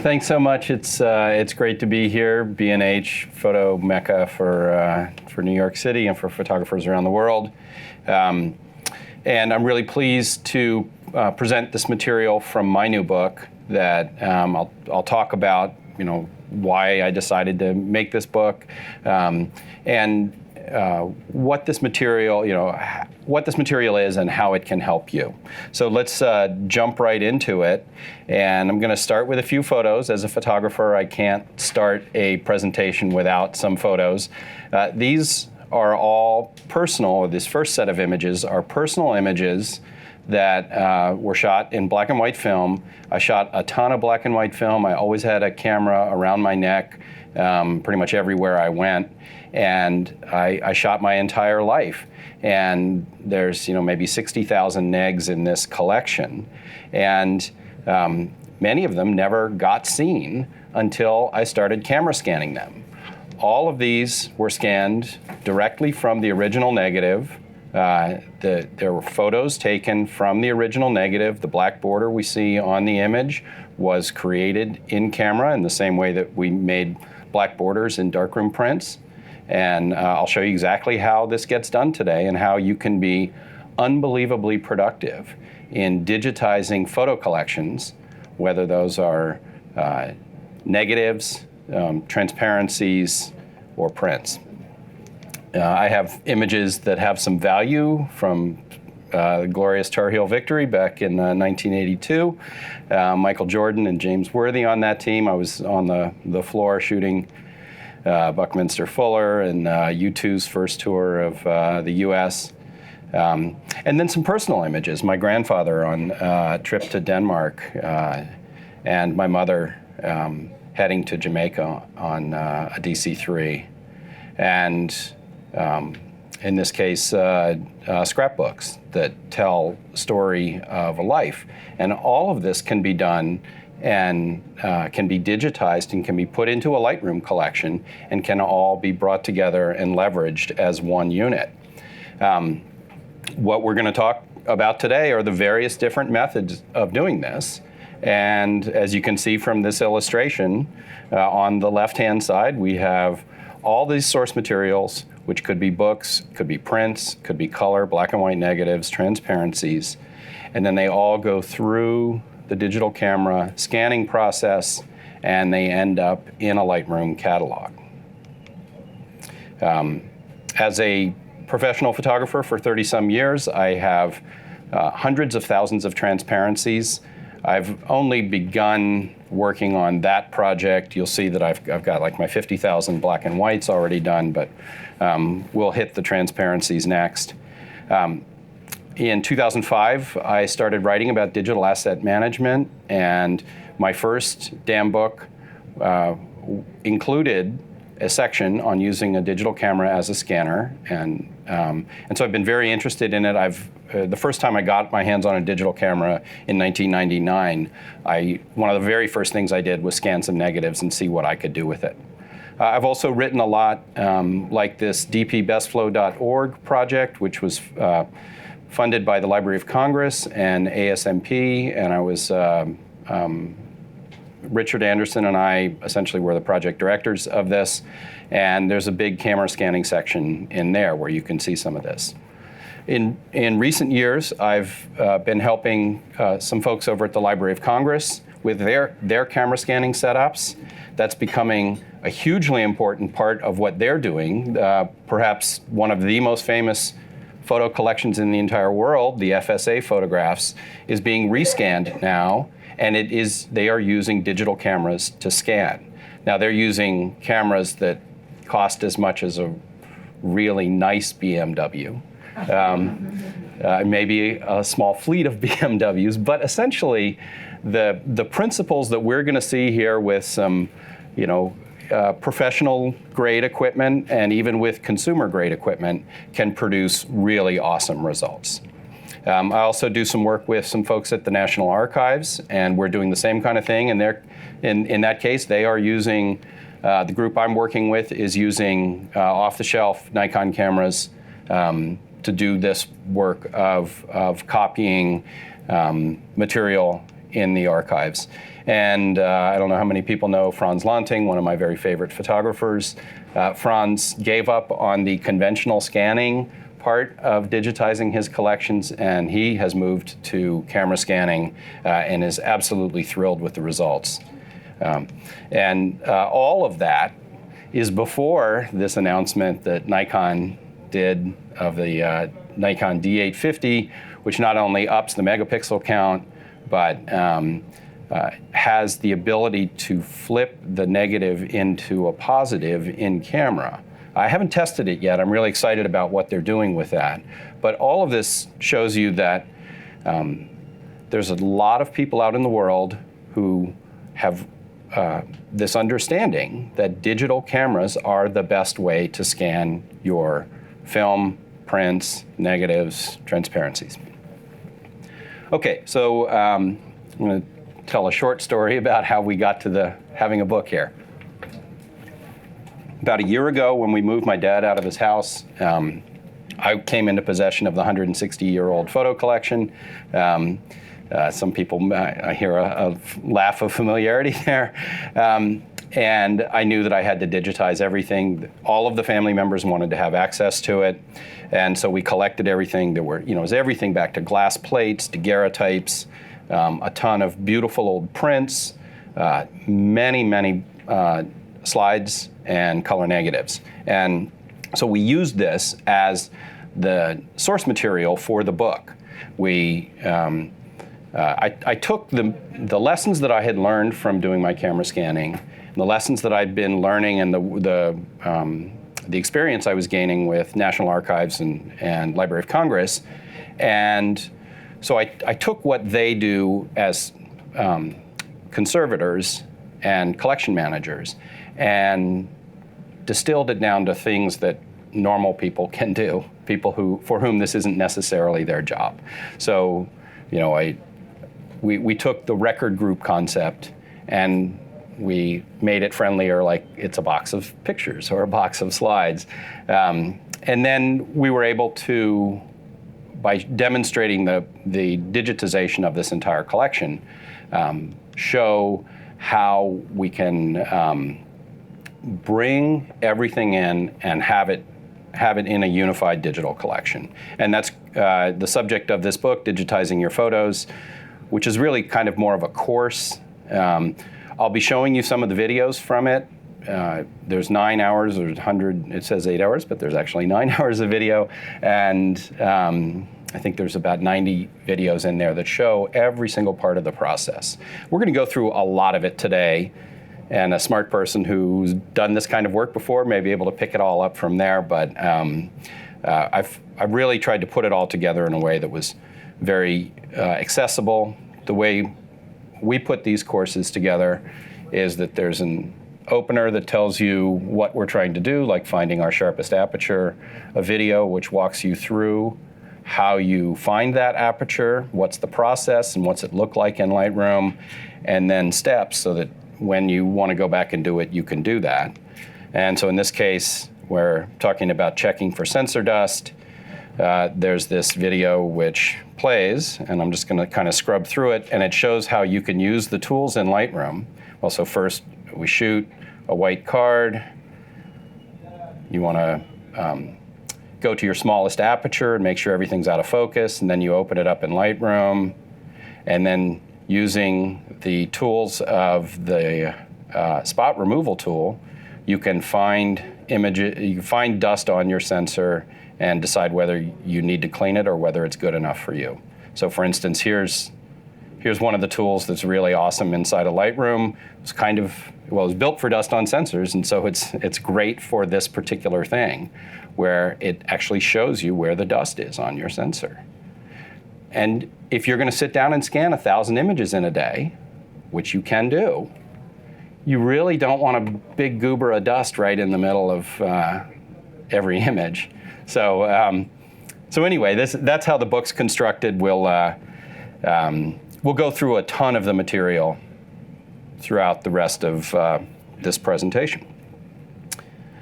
Thanks so much. It's great to be here. B&H, photo mecca for New York City and for photographers around the world. And I'm really pleased to present this material from my new book that I'll talk about, why I decided to make this book, and what this material, is and how it can help you. So let's jump right into it. And I'm going to start with a few photos. As a photographer, I can't start a presentation without some photos. These are all personal, or this first set of images are personal images that were shot in black and white film. I shot a ton of black and white film. I always had a camera around my neck pretty much everywhere I went. And I shot my entire life. And there's maybe 60,000 negs in this collection. And many of them never got seen until I started camera scanning them. All of these were scanned directly from the original negative. There were photos taken from the original negative. The black border we see on the image was created in camera in the same way that we made black borders in darkroom prints. And I'll show you exactly how this gets done today and how you can be unbelievably productive in digitizing photo collections, whether those are negatives, transparencies, or prints. I have images that have some value from the glorious Tar Heel victory back in 1982. Michael Jordan and James Worthy on that team. I was on the floor shooting Buckminster Fuller and U2's first tour of the US. And then some personal images. My grandfather on a trip to Denmark and my mother heading to Jamaica on a DC-3. And in this case, scrapbooks that tell a story of a life. And all of this can be done and can be digitized and can be put into a Lightroom collection and can all be brought together and leveraged as one unit. What we're going to talk about today are the various different methods of doing this. And as you can see from this illustration, on the left-hand side, we have all these source materials, which could be books, could be prints, could be color, black and white negatives, transparencies, and then they all go through the digital camera scanning process, and they end up in a Lightroom catalog. As a professional photographer for 30-some years, I have hundreds of thousands of transparencies. I've only begun working on that project. You'll see that I've got like my 50,000 black and whites already done, but we'll hit the transparencies next. In 2005, I started writing about digital asset management, and my first DAM book included a section on using a digital camera as a scanner, and so I've been very interested in it. The first time I got my hands on a digital camera in 1999, one of the very first things I did was scan some negatives and see what I could do with it. I've also written a lot like this dpbestflow.org project, which was funded by the Library of Congress and ASMP, and I was Richard Anderson and I essentially were the project directors of this, and there's a big camera scanning section in there where you can see some of this. In recent years, I've been helping some folks over at the Library of Congress with their camera scanning setups. That's becoming a hugely important part of what they're doing. Perhaps one of the most famous photo collections in the entire world, the FSA photographs, is being rescanned now, and they are using digital cameras to scan. Now they're using cameras that cost as much as a really nice BMW. Maybe a small fleet of BMWs, but essentially the principles that we're going to see here with some, professional grade equipment and even with consumer grade equipment can produce really awesome results. I also do some work with some folks at the National Archives, and we're doing the same kind of thing. And in that case, they are using, the group I'm working with is using off-the-shelf Nikon cameras to do this work of copying material in the archives. And I don't know how many people know Franz Lanting, one of my very favorite photographers. Franz gave up on the conventional scanning part of digitizing his collections, and he has moved to camera scanning and is absolutely thrilled with the results. All of that is before this announcement that Nikon did of the Nikon D850, which not only ups the megapixel count, but has the ability to flip the negative into a positive in camera. I haven't tested it yet. I'm really excited about what they're doing with that. But all of this shows you that there's a lot of people out in the world who have this understanding that digital cameras are the best way to scan your film, prints, negatives, transparencies. Okay, so I'm going to tell a short story about how we got to having a book here. About a year ago, when we moved my dad out of his house, I came into possession of the 160-year-old photo collection. Some people, I hear a laugh of familiarity there. And I knew that I had to digitize everything. All of the family members wanted to have access to it. And so we collected everything. There were, it was everything back to glass plates, daguerreotypes, a ton of beautiful old prints, many slides and color negatives. And so we used this as the source material for the book. I took the lessons that I had learned from doing my camera scanning, the lessons that I'd been learning, and the experience I was gaining with National Archives and Library of Congress, and so I took what they do as conservators and collection managers and distilled it down to things that normal people can do, people for whom this isn't necessarily their job. So, we took the record group concept and we made it friendlier, like it's a box of pictures or a box of slides. And then we were able to, by demonstrating the digitization of this entire collection, show how we can bring everything in and have it in a unified digital collection. And that's the subject of this book, Digitizing Your Photos, which is really kind of more of a course. I'll be showing you some of the videos from it. There's 9 hours, there's 100, it says 8 hours, but there's actually 9 hours of video. And I think there's about 90 videos in there that show every single part of the process. We're going to go through a lot of it today, and a smart person who's done this kind of work before may be able to pick it all up from there, but I've really tried to put it all together in a way that was very accessible. The way we put these courses together is that there's an opener that tells you what we're trying to do, like finding our sharpest aperture, a video which walks you through how you find that aperture, what's the process, and what's it look like in Lightroom, and then steps so that when you want to go back and do it, you can do that. And so in this case, we're talking about checking for sensor dust. There's this video which plays, and I'm just going to kind of scrub through it, and it shows how you can use the tools in Lightroom. Well, so first we shoot a white card. You want to go to your smallest aperture and make sure everything's out of focus, and then you open it up in Lightroom, and then using the tools of the spot removal tool, you can find dust on your sensor and decide whether you need to clean it or whether it's good enough for you. So for instance, here's one of the tools that's really awesome inside of Lightroom. It's it's built for dust on sensors, and so it's great for this particular thing, where it actually shows you where the dust is on your sensor. And if you're going to sit down and scan 1,000 images in a day, which you can do, you really don't want a big goober of dust right in the middle of every image. So anyway, that's how the book's constructed. We'll go through a ton of the material throughout the rest of this presentation.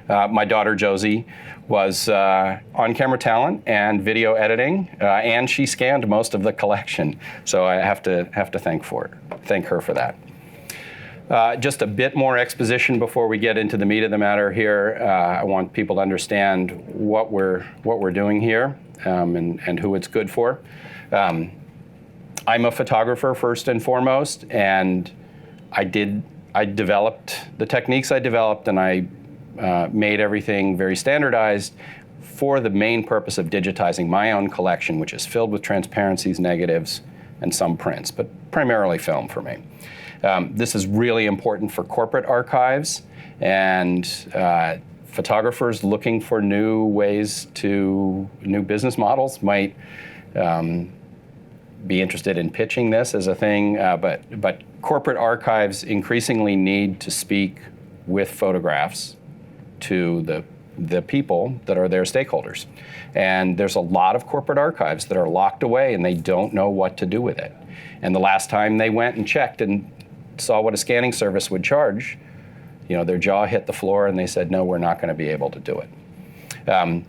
My daughter Josie was on-camera talent and video editing, and she scanned most of the collection. So I have to thank her for that. Just a bit more exposition before we get into the meat of the matter here. I want people to understand what we're doing here and who it's good for. I'm a photographer first and foremost, and I developed the techniques I developed, and I made everything very standardized for the main purpose of digitizing my own collection, which is filled with transparencies, negatives, and some prints, but primarily film for me. This is really important for corporate archives and photographers looking for new business models might be interested in pitching this as a thing, but corporate archives increasingly need to speak with photographs to the people that are their stakeholders. And there's a lot of corporate archives that are locked away and they don't know what to do with it. And the last time they went and checked and saw what a scanning service would charge, their jaw hit the floor and they said, no, we're not going to be able to do it.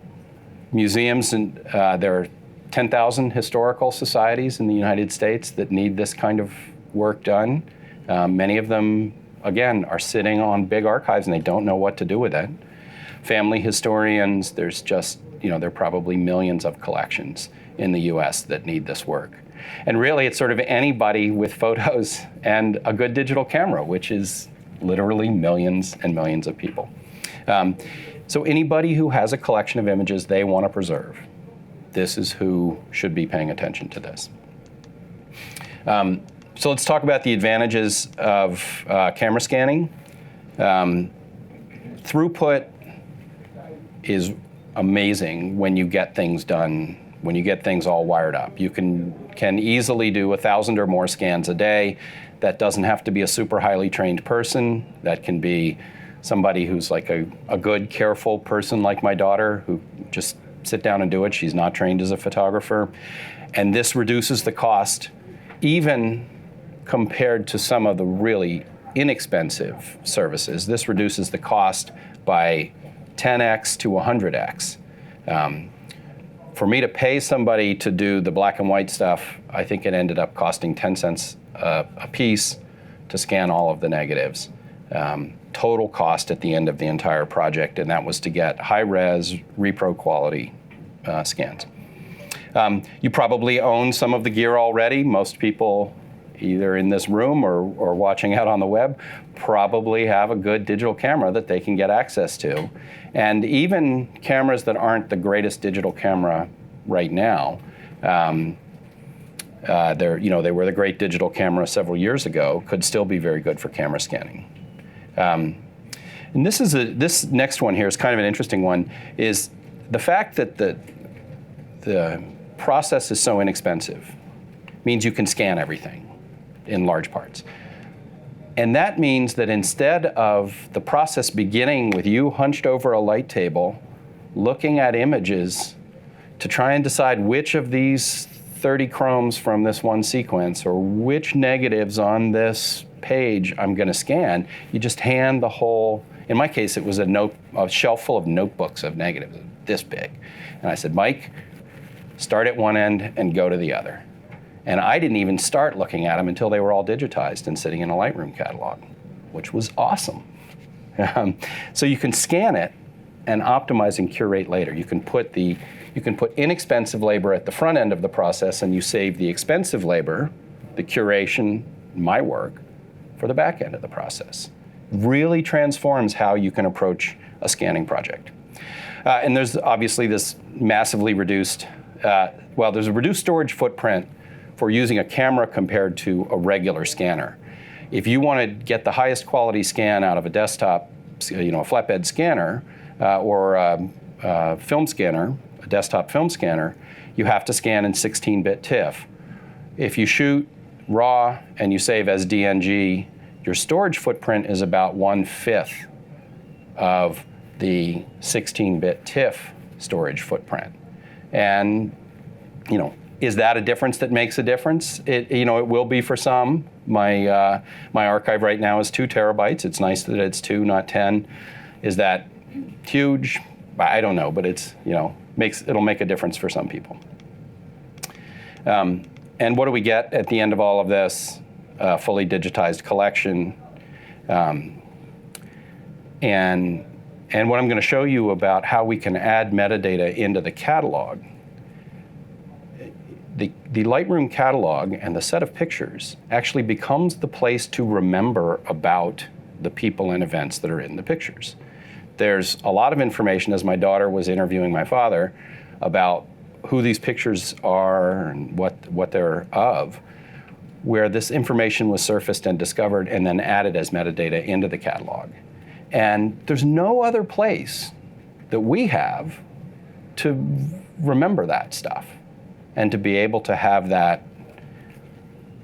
Museums, and there are 10,000 historical societies in the United States that need this kind of work done. Many of them, again, are sitting on big archives and they don't know what to do with it. Family historians, there's just, there are probably millions of collections in the US that need this work. And really, it's sort of anybody with photos and a good digital camera, which is literally millions and millions of people. So anybody who has a collection of images they want to preserve, this is who should be paying attention to this. So let's talk about the advantages of camera scanning. Throughput is amazing when you get things done, when you get things all wired up. You can easily do 1,000 or more scans a day. That doesn't have to be a super highly trained person. That can be somebody who's like a good, careful person like my daughter who just sit down and do it. She's not trained as a photographer. And this reduces the cost even compared to some of the really inexpensive services. This reduces the cost by 10x to 100x. For me to pay somebody to do the black and white stuff, I think it ended up costing 10 cents a piece to scan all of the negatives. Total cost at the end of the entire project, and that was to get high-res, repro quality scans. You probably own some of the gear already. Most people, either in this room or watching out on the web, probably have a good digital camera that they can get access to. And even cameras that aren't the greatest digital camera right now, they were the great digital camera several years ago, could still be very good for camera scanning. And this next one here is kind of an interesting one, is the fact that the process is so inexpensive means you can scan everything in large parts. And that means that instead of the process beginning with you hunched over a light table, looking at images to try and decide which of these 30 chromes from this one sequence or which negatives on this page I'm going to scan, you just hand the whole, in my case it was a shelf full of notebooks of negatives, this big. And I said, Mike, start at one end and go to the other. And I didn't even start looking at them until they were all digitized and sitting in a Lightroom catalog, which was awesome. So you can scan it and optimize and curate later. You can put inexpensive labor at the front end of the process, and you save the expensive labor, the curation, my work, for the back end of the process. Really transforms how you can approach a scanning project. And there's obviously this massively reduced, there's a reduced storage footprint for using a camera compared to a regular scanner. If you want to get the highest quality scan out of a desktop, a flatbed scanner, or a film scanner, a desktop film scanner, you have to scan in 16-bit TIFF. If you shoot RAW and you save as DNG, your storage footprint is about 1/5 of the 16-bit TIFF storage footprint. And, is that a difference that makes a difference? It will be for some. My archive right now is 2 terabytes. It's nice that it's 2, not 10. Is that huge? I don't know, but it's, it'll make a difference for some people. And what do we get at the end of all of this? Fully digitized collection. And what I'm going to show you about how we can add metadata into the catalog. The Lightroom catalog and the set of pictures actually becomes the place to remember about the people and events that are in the pictures. There's a lot of information, as my daughter was interviewing my father, about who these pictures are and what they're of, where this information was surfaced and discovered and then added as metadata into the catalog. And there's no other place that we have to remember that stuff and to be able to have that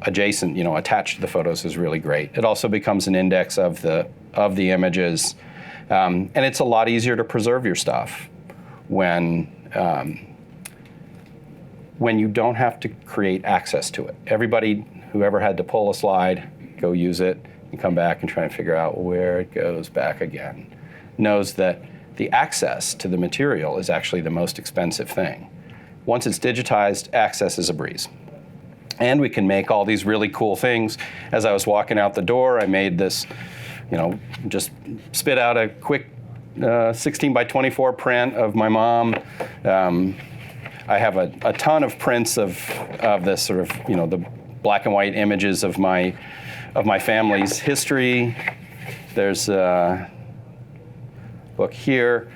adjacent, attached to the photos is really great. It also becomes an index of the images. And it's a lot easier to preserve your stuff when you don't have to create access to it. Everybody who ever had to pull a slide, go use it, and come back and try and figure out where it goes back again, knows that the access to the material is actually the most expensive thing. Once it's digitized, access is a breeze. And we can make all these really cool things. As I was walking out the door, I made this, just spit out a quick 16 by 24 print of my mom. I have a ton of prints of this sort of, the black and white images of my family's history. There's a book here.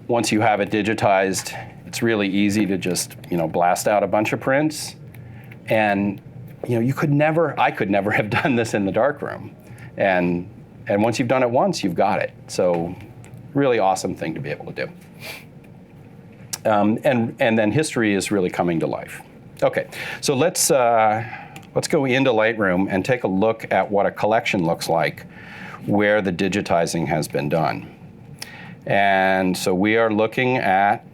Once you have it digitized, it's really easy to just, blast out a bunch of prints. And, I could never have done this in the darkroom. And once you've done it once, you've got it. So really awesome thing to be able to do. And then history is really coming to life. Okay, so let's go into Lightroom and take a look at what a collection looks like where the digitizing has been done. And so we are looking at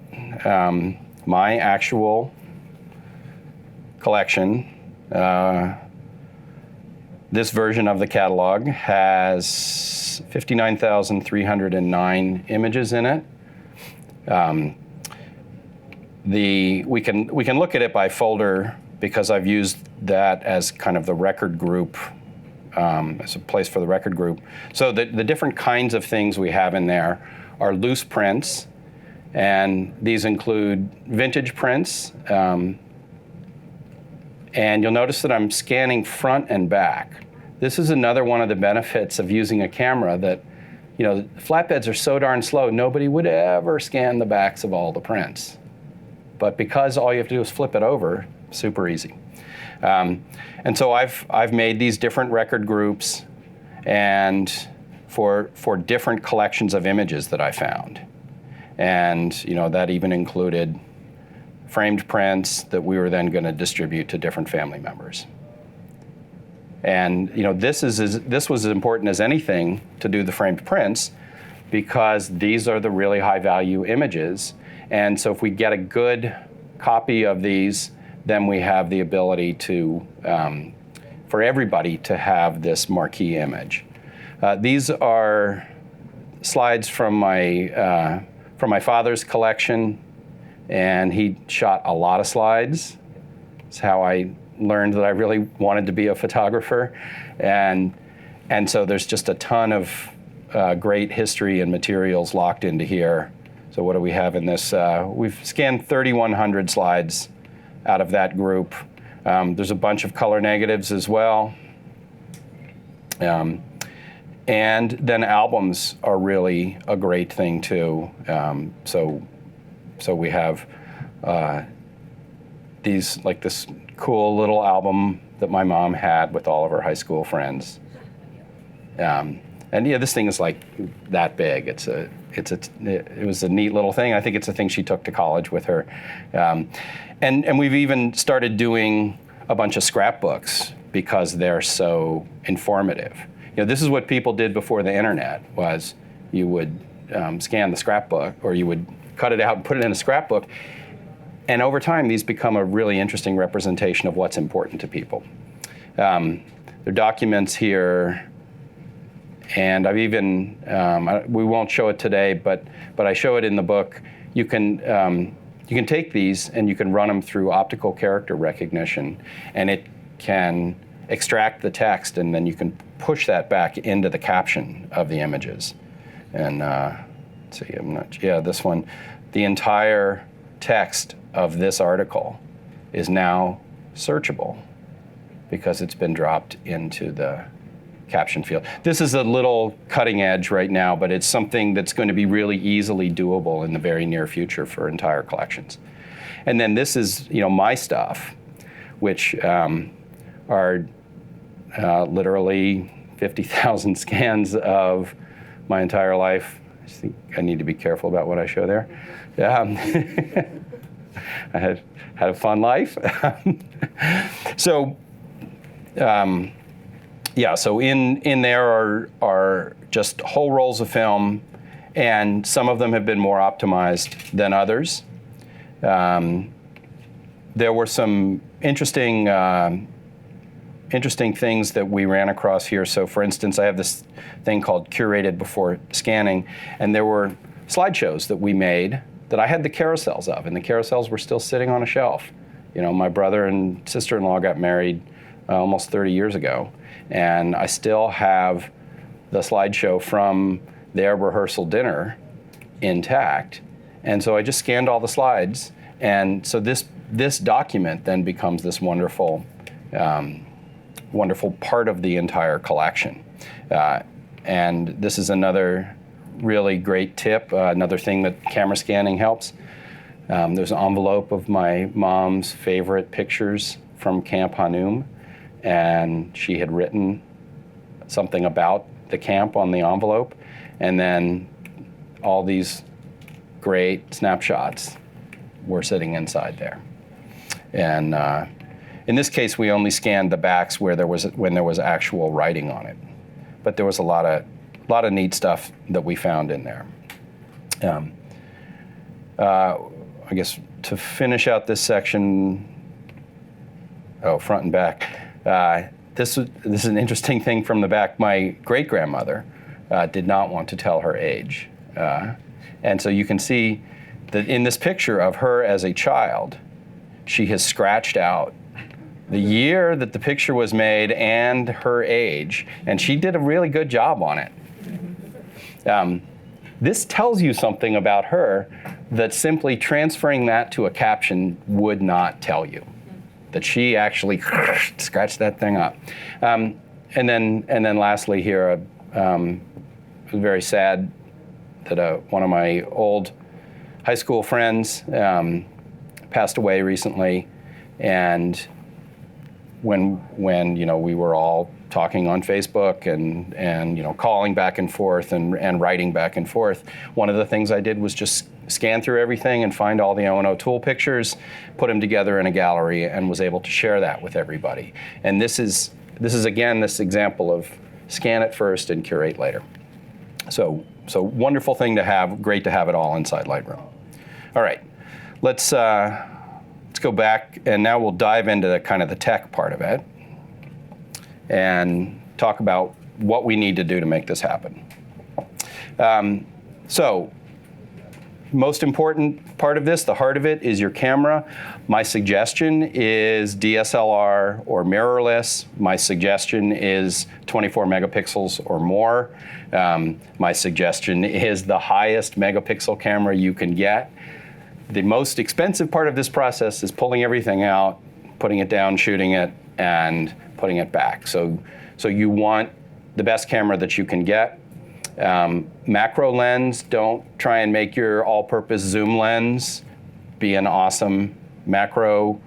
my actual collection. This version of the catalog has 59,309 images in it. We can look at it by folder because I've used that as kind of the record group, as a place for the record group. So the different kinds of things we have in there are loose prints, and these include vintage prints. And you'll notice that I'm scanning front and back. This is another one of the benefits of using a camera that, flatbeds are so darn slow, nobody would ever scan the backs of all the prints. But because all you have to do is flip it over, super easy. And so I've made these different record groups and for different collections of images that I found. And that even included framed prints that we were then going to distribute to different family members. And this was as important as anything to do the framed prints because these are the really high value images. And so if we get a good copy of these, then we have the ability to, for everybody to have this marquee image. These are slides from my father's collection, and he shot a lot of slides. It's how I learned that I really wanted to be a photographer. And so there's just a ton of great history and materials locked into here. So what do we have in this? We've scanned 3,100 slides out of that group. There's a bunch of color negatives as well. And then albums are really a great thing too. So we have this cool little album that my mom had with all of her high school friends. And this thing is like that big. It was a neat little thing. I think it's a thing she took to college with her. And we've even started doing a bunch of scrapbooks because they're so informative. This is what people did before the internet, was you would scan the scrapbook, or you would cut it out and put it in a scrapbook. And over time, these become a really interesting representation of what's important to people. There are documents here, And I've even, we won't show it today, but I show it in the book. You can take these and you can run them through optical character recognition, and it can extract the text, and then you can push that back into the caption of the images. And let's see, this one. The entire text of this article is now searchable because it's been dropped into the caption field. This is a little cutting edge right now, but it's something that's going to be really easily doable in the very near future for entire collections. And then this is, my stuff, which are literally 50,000 scans of my entire life. I think I need to be careful about what I show there. I had a fun life. So, so in there are just whole rolls of film, and some of them have been more optimized than others. There were some interesting things that we ran across here. So for instance, I have this thing called curated before scanning, and there were slideshows that we made that I had the carousels of, and the carousels were still sitting on a shelf. My brother and sister-in-law got married almost 30 years ago, and I still have the slideshow from their rehearsal dinner intact. And so I just scanned all the slides, and so this document then becomes this wonderful wonderful part of the entire collection. And this is another really great tip, another thing that camera scanning helps. There's an envelope of my mom's favorite pictures from Camp Hanum, and she had written something about the camp on the envelope, and then all these great snapshots were sitting inside there. And in this case, we only scanned the backs when there was actual writing on it, but there was a lot of neat stuff that we found in there. I guess to finish out this section, front and back. This is an interesting thing from the back. My great-grandmother did not want to tell her age, and so you can see that in this picture of her as a child, she has scratched out the year that the picture was made and her age, and she did a really good job on it. This tells you something about her that simply transferring that to a caption would not tell you, that she actually scratched that thing up. And then lastly here, it was very sad that one of my old high school friends passed away recently, and when we were all talking on Facebook and calling back and forth and writing back and forth, one of the things I did was just scan through everything and find all the O&O tool pictures, put them together in a gallery, and was able to share that with everybody. And this is again this example of scan it first and curate later. So wonderful thing to have, great to have it all inside Lightroom. All right, let's go back, and now we'll dive into the tech part of it and talk about what we need to do to make this happen. So most important part of this, the heart of it, is your camera. My suggestion is DSLR or mirrorless. My suggestion is 24 megapixels or more. My suggestion is the highest megapixel camera you can get. The most expensive part of this process is pulling everything out, putting it down, shooting it, and putting it back. So you want the best camera that you can get. Macro lens, don't try and make your all-purpose zoom lens be an awesome macro.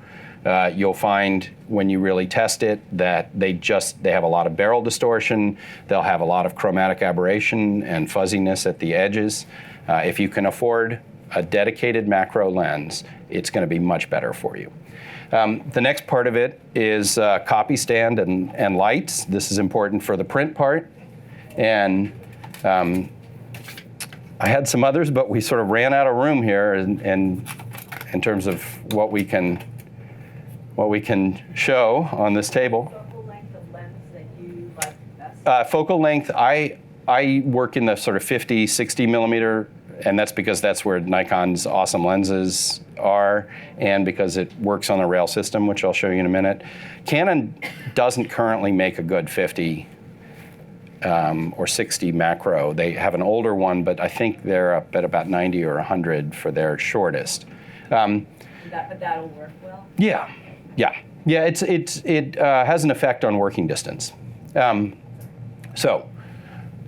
You'll find when you really test it that they have a lot of barrel distortion. They'll have a lot of chromatic aberration and fuzziness at the edges. If you can afford a dedicated macro lens, it's going to be much better for you. The next part of it is copy stand and lights. This is important for the print part. And I had some others, but we sort of ran out of room here in terms of what we can show on this table. Focal length of lens that you like best? Focal length, I I work in the sort of 50, 60 millimeter, and that's because that's where Nikon's awesome lenses are, and because it works on a rail system, which I'll show you in a minute. Canon doesn't currently make a good 50 or 60 macro. They have an older one, but I think they're up at about 90 or 100 for their shortest. That'll work well? Yeah. It has an effect on working distance. So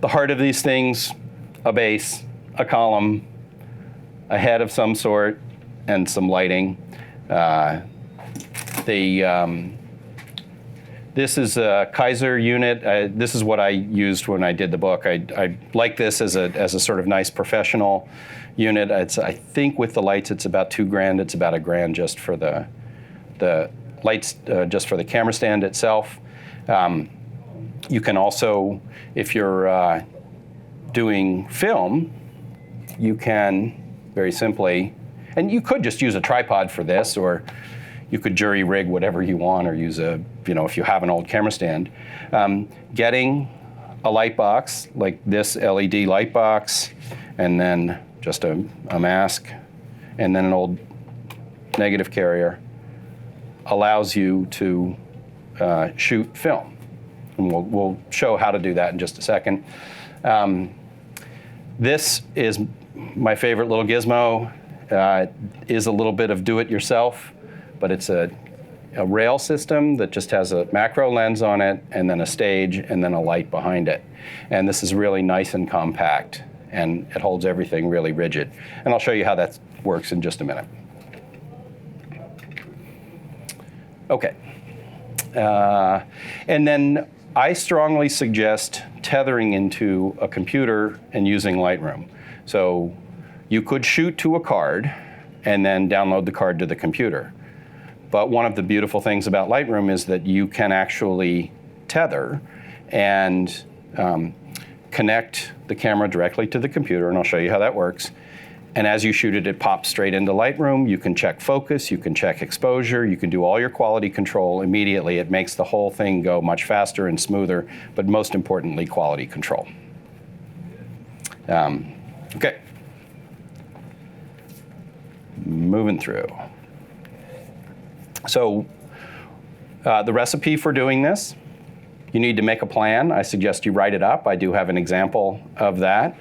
the heart of these things, a base, a column, a head of some sort, and some lighting. This is a Kaiser unit. This is what I used when I did the book. I like this as a sort of nice professional unit. I think with the lights it's about $2,000. It's about $1,000 just for the lights, just for the camera stand itself. You can also, if you're doing film, you can very simply, and you could just use a tripod for this, or you could jury rig whatever you want, or use if you have an old camera stand. Getting a light box, like this LED light box, and then just a mask, and then an old negative carrier, allows you to shoot film. And we'll show how to do that in just a second. This is my favorite little gizmo. Is a little bit of do-it-yourself, but it's a rail system that just has a macro lens on it, and then a stage, and then a light behind it. And this is really nice and compact, and it holds everything really rigid. And I'll show you how that works in just a minute. Okay. And then I strongly suggest tethering into a computer and using Lightroom. So you could shoot to a card and then download the card to the computer. But one of the beautiful things about Lightroom is that you can actually tether and connect the camera directly to the computer, and I'll show you how that works. And as you shoot it, it pops straight into Lightroom. You can check focus, you can check exposure, you can do all your quality control immediately. It makes the whole thing go much faster and smoother, but most importantly, quality control. Okay. Moving through. So the recipe for doing this, you need to make a plan. I suggest you write it up. I do have an example of that.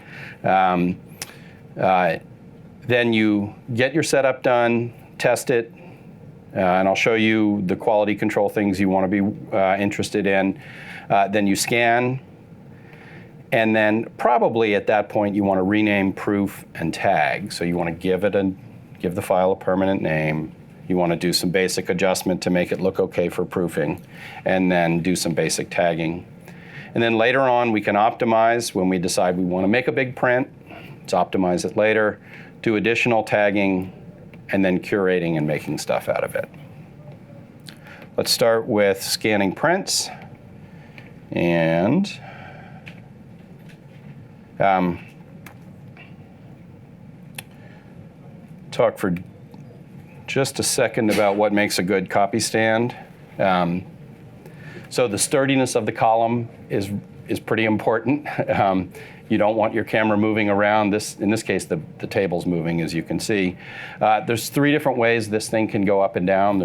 Then you get your setup done, test it, and I'll show you the quality control things you want to be interested in. Then you scan, and then probably at that point you want to rename, proof, and tag. So you want to give the file a permanent name. You want to do some basic adjustment to make it look okay for proofing, and then do some basic tagging. And then later on we can optimize when we decide we want to make a big print. Let's optimize it later, do additional tagging, and then curating and making stuff out of it. Let's start with scanning prints, and talk for just a second about what makes a good copy stand. So the sturdiness of the column is pretty important. You don't want your camera moving around. In this case, the table's moving, as you can see. There's 3 different ways this thing can go up and down.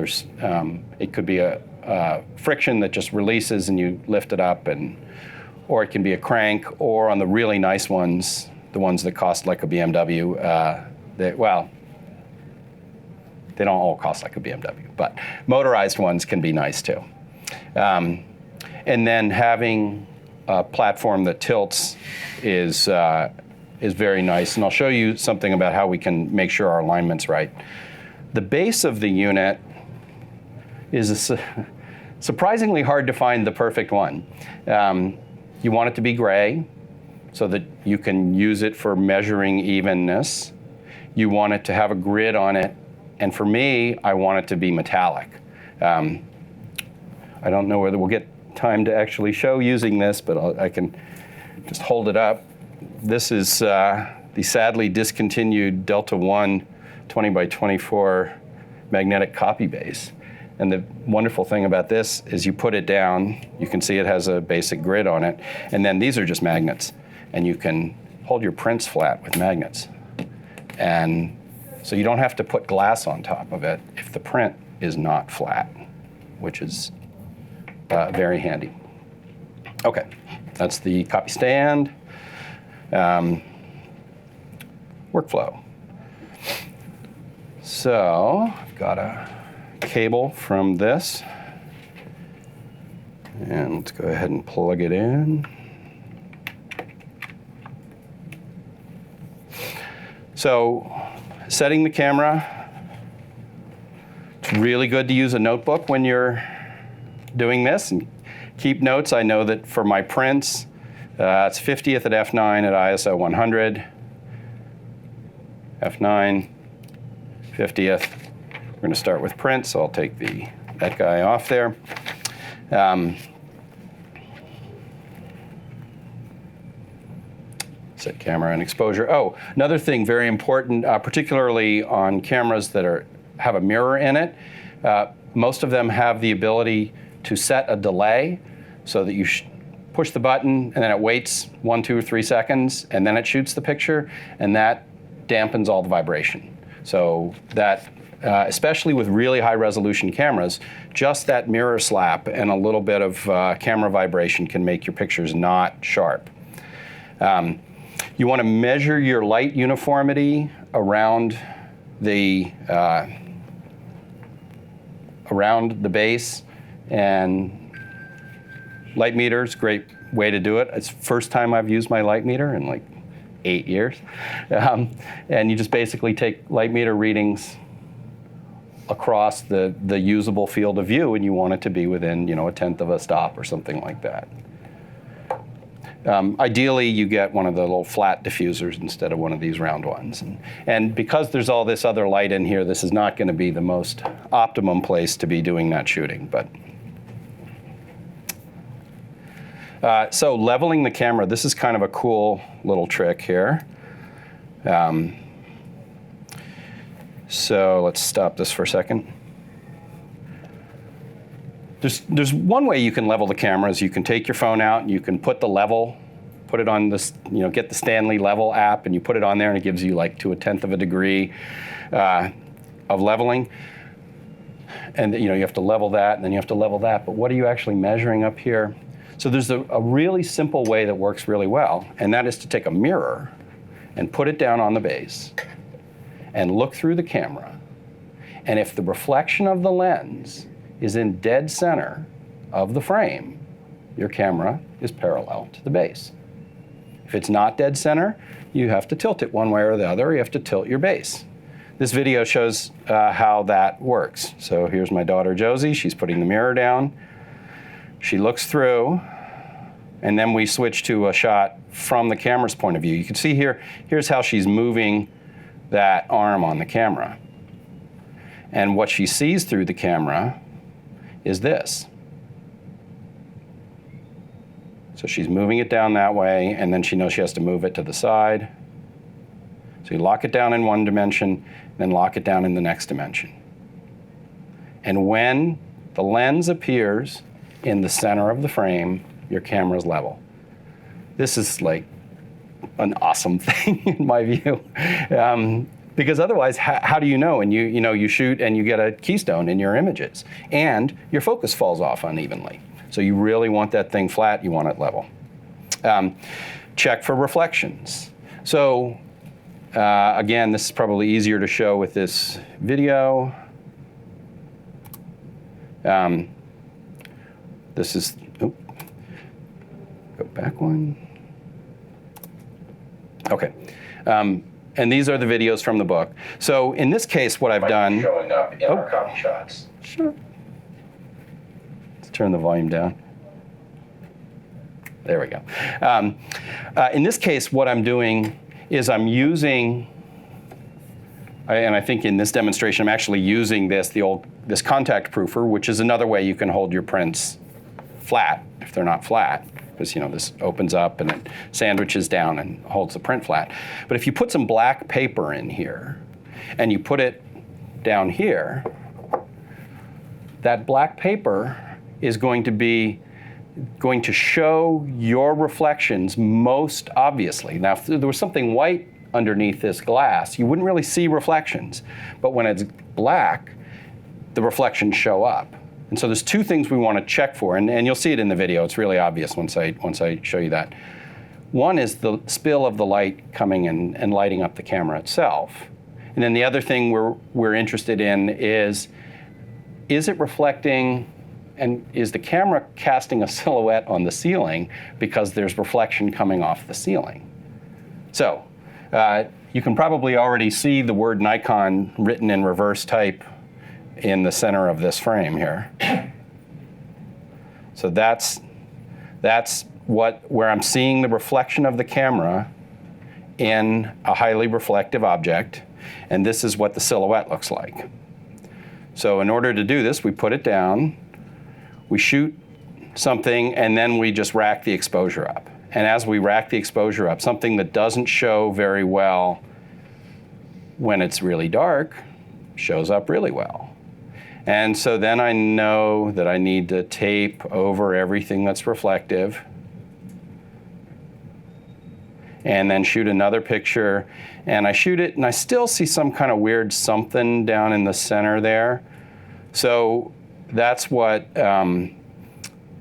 It could be a friction that just releases and you lift it up, or it can be a crank, or on the really nice ones, the ones that cost like a BMW, they don't all cost like a BMW, but motorized ones can be nice too. And then having a platform that tilts is very nice, and I'll show you something about how we can make sure our alignment's right. The base of the unit is surprisingly hard to find the perfect one. You want it to be gray so that you can use it for measuring evenness. You want it to have a grid on it, and for me, I want it to be metallic. I don't know whether we'll get time to actually show using this, but I can just hold it up. This is the sadly discontinued Delta 1 20 by 24 magnetic copy base. And the wonderful thing about this is you put it down, you can see it has a basic grid on it, and then these are just magnets. and you can hold your prints flat with magnets. And so you don't have to put glass on top of it if the print is not flat, which is very handy. Okay, that's the copy stand. Workflow. So I've got a cable from this, and let's go ahead and plug it in. So setting the camera, it's really good to use a notebook when you're doing this and keep notes. I know that for my prints, it's 50th at f9 at ISO 100, f9, 50th. We're going to start with print, so I'll take that guy off there. Set camera and exposure. Oh, another thing very important, particularly on cameras that have a mirror in it. Most of them have the ability to set a delay so that you push the button and then it waits 1, 2, or 3 seconds and then it shoots the picture, and that dampens all the vibration. So that, especially with really high resolution cameras, just that mirror slap and a little bit of camera vibration can make your pictures not sharp. You want to measure your light uniformity around the base, and light meter's great way to do it. It's the first time I've used my light meter in like 8 years. And you just basically take light meter readings across the usable field of view, and you want it to be within, a 1/10 of a stop or something like that. Ideally, you get one of the little flat diffusers instead of one of these round ones. And because there's all this other light in here, this is not going to be the most optimum place to be doing that shooting. But so leveling the camera, this is kind of a cool little trick here. So let's stop this for a second. There's one way you can level the camera is you can take your phone out and you can put the level, put it on this, get the Stanley Level app and you put it on there and it gives you like to 1/10 of a degree of leveling. And you have to level that and then you have to level that. But what are you actually measuring up here? So there's a really simple way that works really well, and that is to take a mirror and put it down on the base and look through the camera. And if the reflection of the lens is in dead center of the frame, your camera is parallel to the base. If it's not dead center, you have to tilt it one way or the other. You have to tilt your base. This video shows how that works. So here's my daughter Josie. She's putting the mirror down. She looks through, and then we switch to a shot from the camera's point of view. You can see here's how she's moving that arm on the camera. And what she sees through the camera is this. So she's moving it down that way, and then she knows she has to move it to the side. So you lock it down in one dimension, then lock it down in the next dimension. And when the lens appears in the center of the frame, your camera's level. This is like an awesome thing in my view. Because otherwise, how do you know? And you shoot and you get a keystone in your images, and your focus falls off unevenly. So you really want that thing flat. You want it level. Check for reflections. So again, this is probably easier to show with this video. This is. Go back one. Okay. And these are the videos from the book. So in this case, what I've done. Showing up in our copy shots. Sure. Let's turn the volume down. There we go. In this case, what I'm doing is I'm using, and I think in this demonstration, I'm actually using this contact proofer, which is another way you can hold your prints flat if they're not flat. Because this opens up and it sandwiches down and holds the print flat. But if you put some black paper in here and you put it down here, that black paper is going to be going to show your reflections most obviously. Now, if there was something white underneath this glass, you wouldn't really see reflections. But when it's black, the reflections show up. And so there's two things we want to check for, and you'll see it in the video. It's really obvious once I show you that. One is the spill of the light coming in and lighting up the camera itself. And then the other thing we're interested in is it reflecting, and is the camera casting a silhouette on the ceiling because there's reflection coming off the ceiling? So you can probably already see the word Nikon written in reverse type in the center of this frame here. So that's where I'm seeing the reflection of the camera in a highly reflective object, and this is what the silhouette looks like. So in order to do this, we put it down, we shoot something, and then we just rack the exposure up. And as we rack the exposure up, something that doesn't show very well when it's really dark shows up really well. And so then I know that I need to tape over everything that's reflective, and then shoot another picture. And I shoot it, and I still see some kind of weird something down in the center there. So that's what we're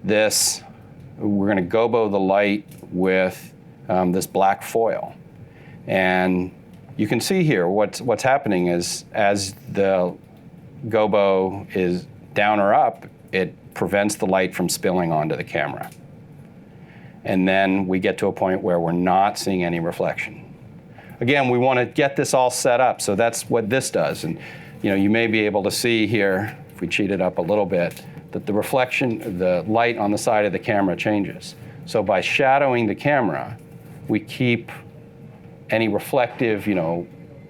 going to gobo the light with this black foil. And you can see here what's happening is as the gobo is down or up, it prevents the light from spilling onto the camera. And then we get to a point where we're not seeing any reflection. Again, we want to get this all set up, so that's what this does. And you may be able to see here, if we cheat it up a little bit, that the reflection, the light on the side of the camera changes. So by shadowing the camera, we keep any reflective,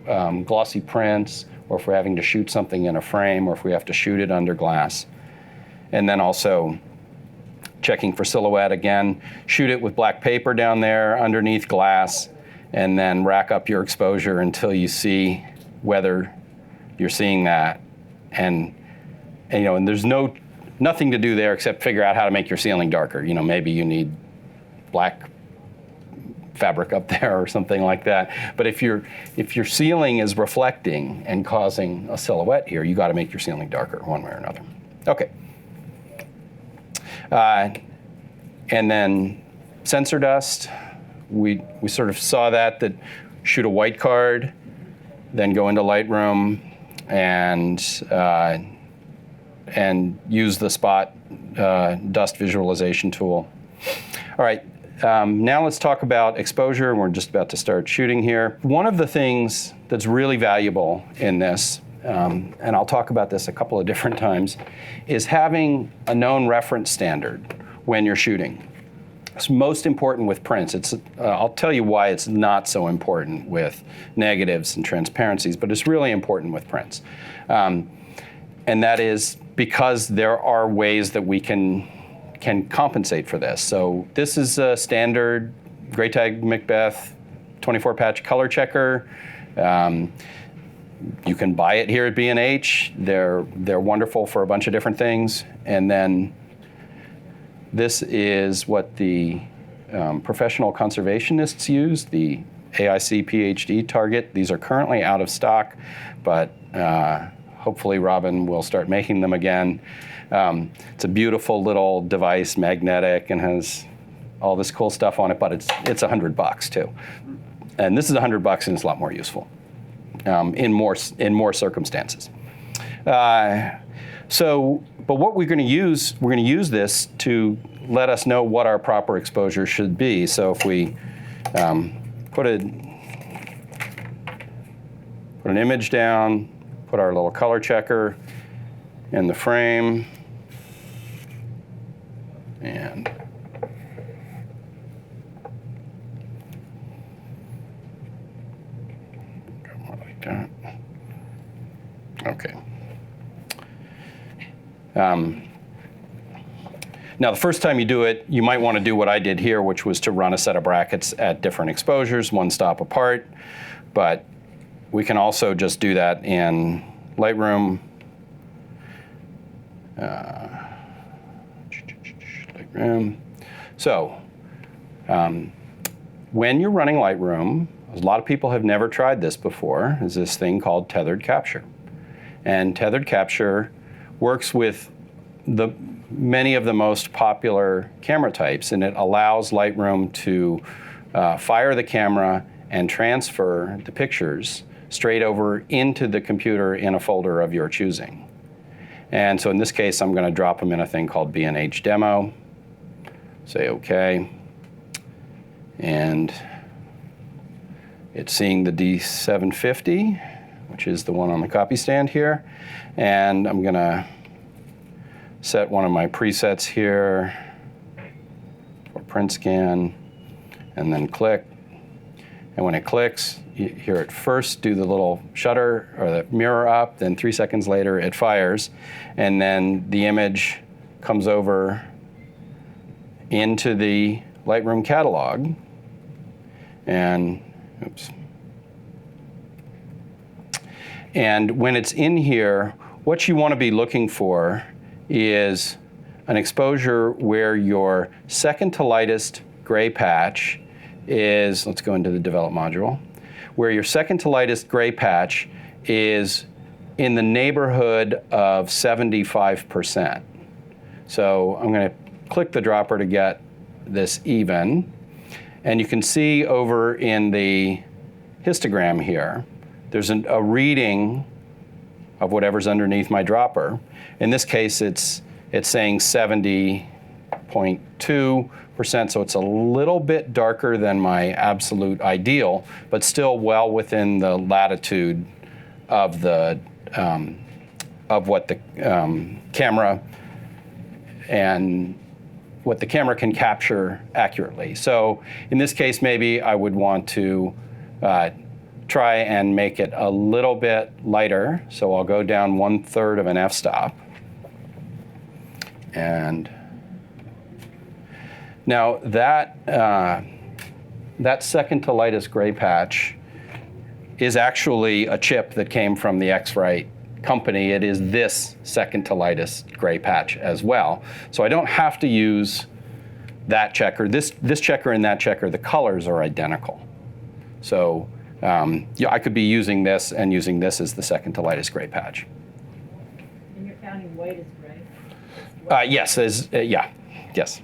glossy prints, or if we're having to shoot something in a frame, or if we have to shoot it under glass. And then also checking for silhouette again, shoot it with black paper down there underneath glass, and then rack up your exposure until you see whether you're seeing that. And there's nothing to do there except figure out how to make your ceiling darker. Maybe you need black fabric up there or something like that. But if your ceiling is reflecting and causing a silhouette here, you got to make your ceiling darker one way or another. Okay. And then sensor dust, we sort of saw that shoot a white card, then go into Lightroom and use the spot dust visualization tool. All right. Now let's talk about exposure, and we're just about to start shooting here. One of the things that's really valuable in this, and I'll talk about this a couple of different times, is having a known reference standard when you're shooting. It's most important with prints. I'll tell you why it's not so important with negatives and transparencies, but it's really important with prints. And that is because there are ways that we can compensate for this. So this is a standard Greytag Macbeth 24-patch color checker. You can buy it here at B&H. They're wonderful for a bunch of different things. And then this is what the professional conservationists use, the AIC PhD target. These are currently out of stock, but hopefully Robin will start making them again. It's a beautiful little device, magnetic, and has all this cool stuff on it, but it's $100 too. And this is $100 and it's a lot more useful in more circumstances. But what we're going to use this to let us know what our proper exposure should be. So if we put an image down, put our little color checker in the frame, and go like that. Okay. Now, the first time you do it, you might want to do what I did here, which was to run a set of brackets at different exposures, one stop apart. But we can also just do that in Lightroom, like So, when you're running Lightroom, a lot of people have never tried this before, is this thing called Tethered Capture. And Tethered Capture works with many of the most popular camera types, and it allows Lightroom to fire the camera and transfer the pictures straight over into the computer in a folder of your choosing. And so in this case, I'm going to drop them in a thing called B&H Demo. Say OK. And it's seeing the D750, which is the one on the copy stand here. And I'm going to set one of my presets here for print scan, and then click. And when it clicks, you hear it first do the little shutter or the mirror up, then 3 seconds later it fires, and then the image comes over into the Lightroom catalog. And oops. And when it's in here, what you want to be looking for is an exposure where your second to lightest gray patch is, let's go into the develop module, where your second to lightest gray patch is in the neighborhood of 75%. So I'm going to click the dropper to get this even. And you can see over in the histogram here, there's a reading of whatever's underneath my dropper. In this case, it's saying 70.2%, so it's a little bit darker than my absolute ideal, but still well within the latitude of the of what the camera and what the camera can capture accurately. So in this case, maybe I would want to try and make it a little bit lighter. So I'll go down 1/3 of an f-stop. And now that second to lightest gray patch is actually a chip that came from the X-Rite company. It is this second to lightest gray patch as well. So I don't have to use that checker. This checker and that checker, the colors are identical. So yeah, I could be using this and using this as the second to lightest gray patch. And you're counting white as gray? Yes, yeah, yes.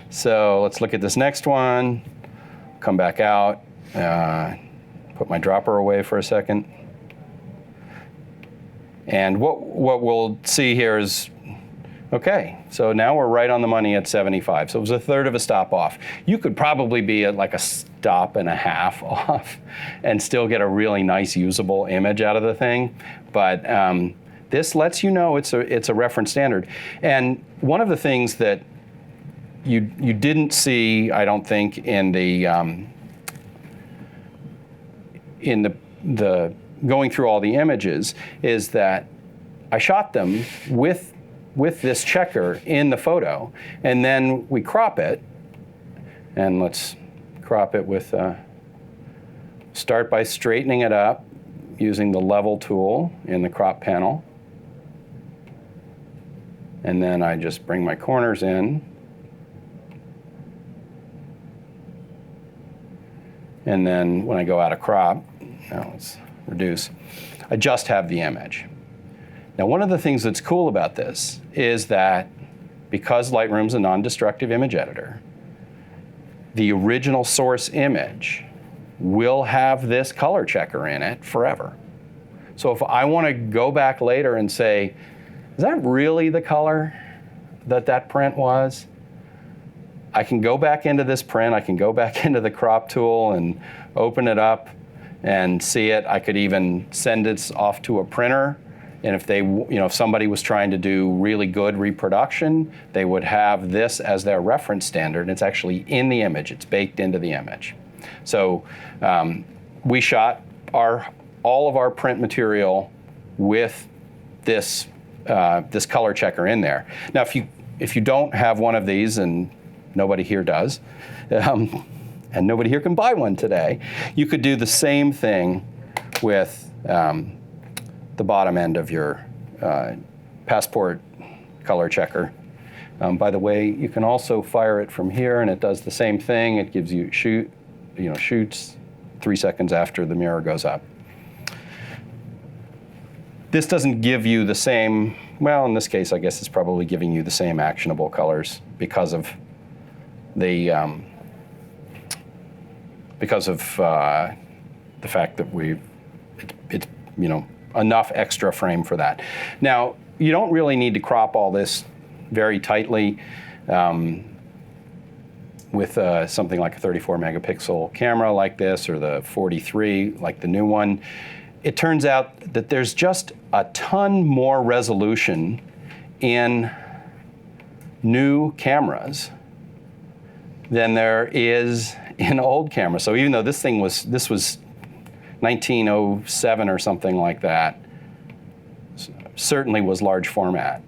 So let's look at this next one. Come back out. Put my dropper away for a second. And what we'll see here is, okay, so now we're right on the money at 75. So it was 1/3 of a stop off. You could probably be at like 1.5 stops off and still get a really nice usable image out of the thing. But this lets you know it's a reference standard. And one of the things that you didn't see, I don't think, in the going through all the images is that I shot them with this checker in the photo, and then we crop it, and let's crop it with, start by straightening it up using the level tool in the crop panel, and then I just bring my corners in, and then when I go out of crop, now let's reduce, I just have the image. Now, one of the things that's cool about this is that because Lightroom's a non-destructive image editor, the original source image will have this color checker in it forever. So if I want to go back later and say, is that really the color that print was? I can go back into this print, I can go back into the crop tool and open it up and see it. I could even send it off to a printer, and if if somebody was trying to do really good reproduction, they would have this as their reference standard, and it's actually in the image. It's baked into the image. So we shot all of our print material with this this color checker in there. Now, if you don't have one of these, and nobody here does, and nobody here can buy one today, you could do the same thing with the bottom end of your passport color checker. By the way, you can also fire it from here, and it does the same thing. It gives you shoots 3 seconds after the mirror goes up. This doesn't give you the same, well, in this case, I guess it's probably giving you the same actionable colors because of the fact that it's enough extra frame for that. Now, you don't really need to crop all this very tightly with something like a 34 megapixel camera like this, or the 43 like the new one. It turns out that there's just a ton more resolution in new cameras than there is in old cameras. So even though this was 1907 or something like that, certainly was large format.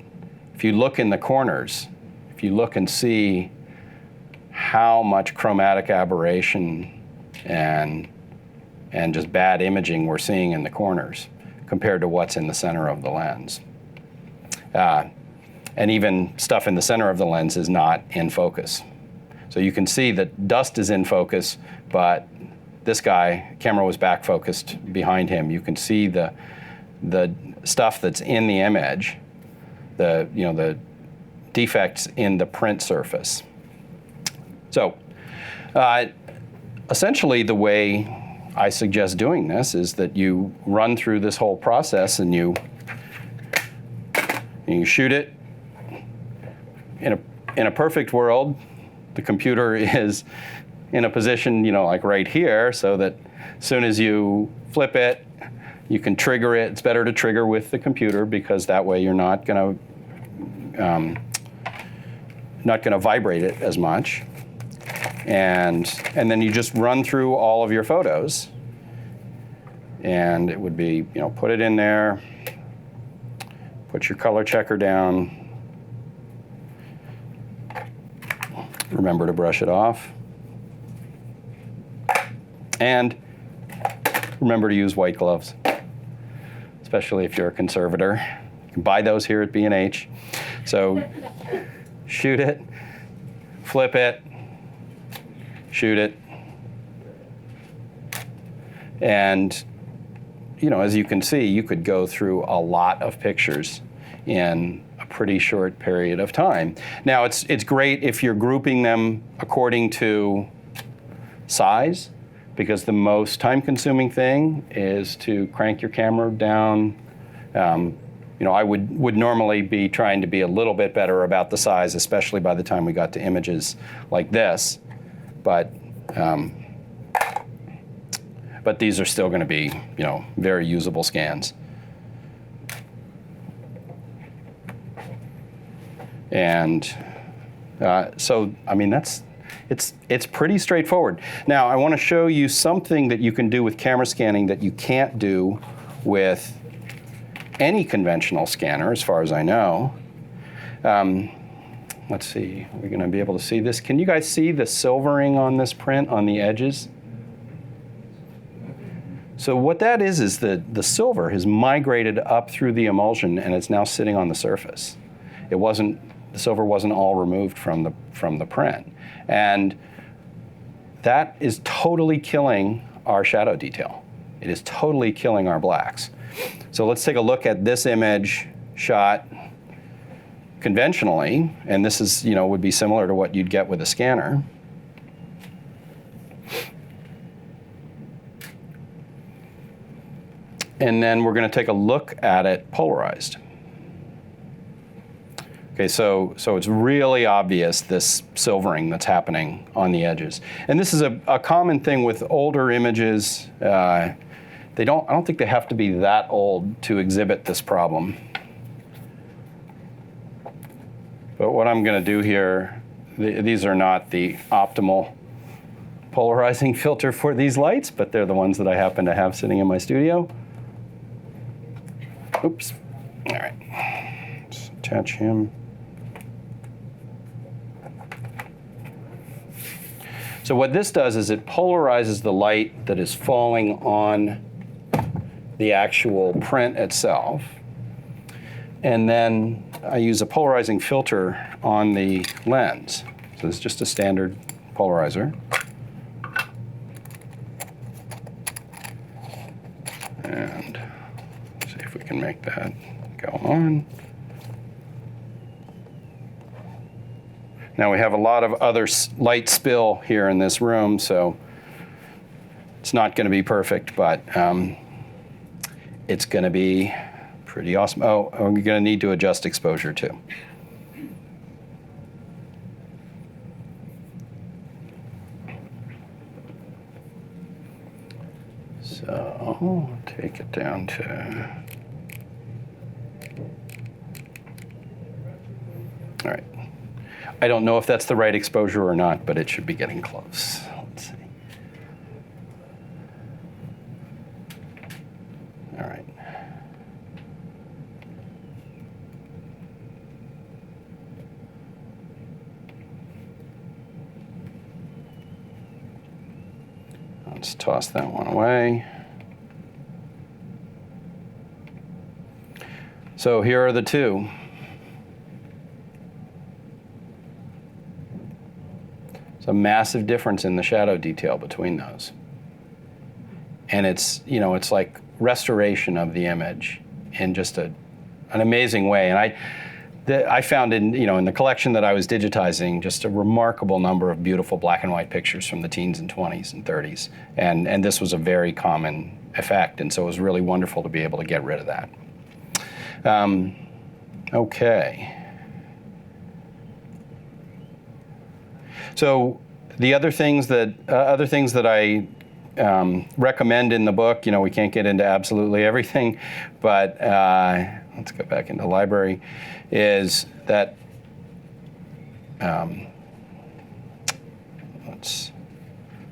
If you look in the corners, if you look and see how much chromatic aberration and just bad imaging we're seeing in the corners compared to what's in the center of the lens. And even stuff in the center of the lens is not in focus. So you can see that dust is in focus, but this camera was back focused behind him. You can see the stuff that's in the image, the defects in the print surface. So essentially the way I suggest doing this is that you run through this whole process and you shoot it. In a perfect world, the computer is in a position, like right here, so that as soon as you flip it, you can trigger it. It's better to trigger with the computer because that way you're not going to vibrate it as much. And then you just run through all of your photos. And it would be, put it in there, put your color checker down, remember to brush it off, and remember to use white gloves, especially if you're a conservator. You can buy those here at B&H. So shoot it, flip it, shoot it, and as you can see, you could go through a lot of pictures in a pretty short period of time. Now, it's great if you're grouping them according to size, because the most time-consuming thing is to crank your camera down. I would normally be trying to be a little bit better about the size, especially by the time we got to images like this. But these are still going to be, very usable scans. And so, it's pretty straightforward. Now, I want to show you something that you can do with camera scanning that you can't do with any conventional scanner, as far as I know. Let's see, we're going to be able to see this. Can you guys see the silvering on this print on the edges? So what that is that the silver has migrated up through the emulsion and it's now sitting on the surface. The silver wasn't all removed from the print. And that is totally killing our shadow detail. It is totally killing our blacks. So let's take a look at this image shot conventionally, and this is, would be similar to what you'd get with a scanner. And then we're going to take a look at it polarized. Okay, so it's really obvious, this silvering that's happening on the edges. And this is a common thing with older images. I don't think they have to be that old to exhibit this problem. But what I'm going to do here, these are not the optimal polarizing filter for these lights, but they're the ones that I happen to have sitting in my studio. Oops. All right. Let's attach him. So what this does is it polarizes the light that is falling on the actual print itself. And then I use a polarizing filter on the lens. So it's just a standard polarizer. And see if we can make that go on. Now we have a lot of other light spill here in this room, so it's not going to be perfect, but it's going to be pretty awesome. Oh, we're going to need to adjust exposure too. So I'll take it down to, all right. I don't know if that's the right exposure or not, but it should be getting close. Let's see. All right. Let's toss that one away. So here are the two. It's a massive difference in the shadow detail between those. And it's, you know, it's like restoration of the image in just an amazing way. And I found in, you know, in the collection that I was digitizing just a remarkable number of beautiful black and white pictures from the teens and 20s and 30s. And this was a very common effect. And so it was really wonderful to be able to get rid of that. Okay. So the other things that I recommend in the book, you know, we can't get into absolutely everything, but let's go back into the library, is that let's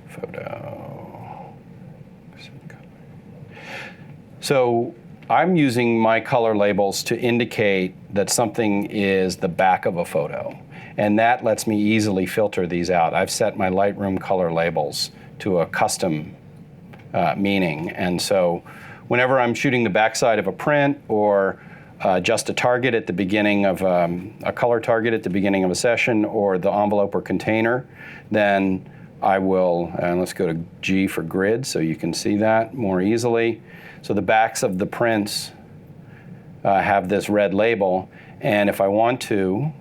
photo. So I'm using my color labels to indicate that something is the back of a photo. And that lets me easily filter these out. I've set my Lightroom color labels to a custom meaning. And so whenever I'm shooting the backside of a print or just a target at the beginning of a color target at the beginning of a session or the envelope or container, then I will, and let's go to G for grid so you can see that more easily. So the backs of the prints have this red label. And if I want to,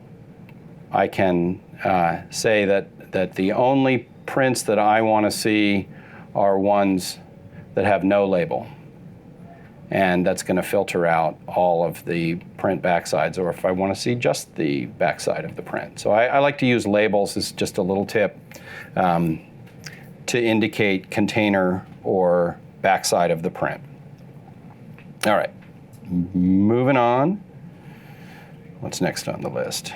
I can say that the only prints that I want to see are ones that have no label. And that's going to filter out all of the print backsides, or if I want to see just the backside of the print. So I like to use labels as just a little tip to indicate container or backside of the print. All right, moving on. What's next on the list?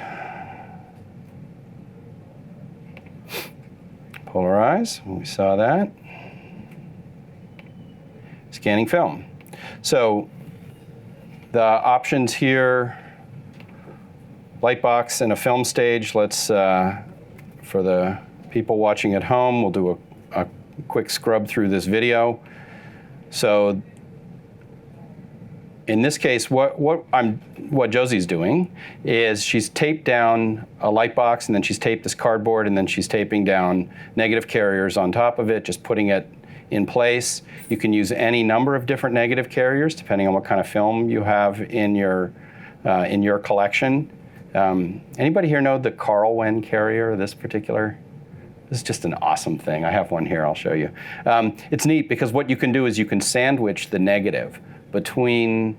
Polarize, we saw that. Scanning film. So the options here, Lightbox and a film stage. Let's, for the people watching at home, we'll do a quick scrub through this video. So in this case, what Josie's doing is she's taped down a light box, and then she's taped this cardboard, and then she's taping down negative carriers on top of it, just putting it in place. You can use any number of different negative carriers depending on what kind of film you have in your collection. Anybody here know the Carlwen carrier? This is just an awesome thing. I have one here. I'll show you. It's neat because what you can do is you can sandwich the negative between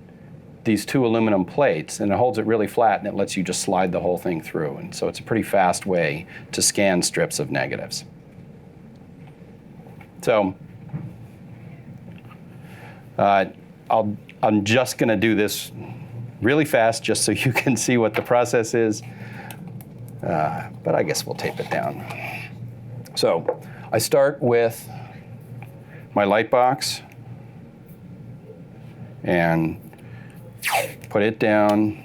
these two aluminum plates, and it holds it really flat, and it lets you just slide the whole thing through. And so it's a pretty fast way to scan strips of negatives. So I'm just going to do this really fast just so you can see what the process is. But I guess we'll tape it down. So I start with my light box and put it down,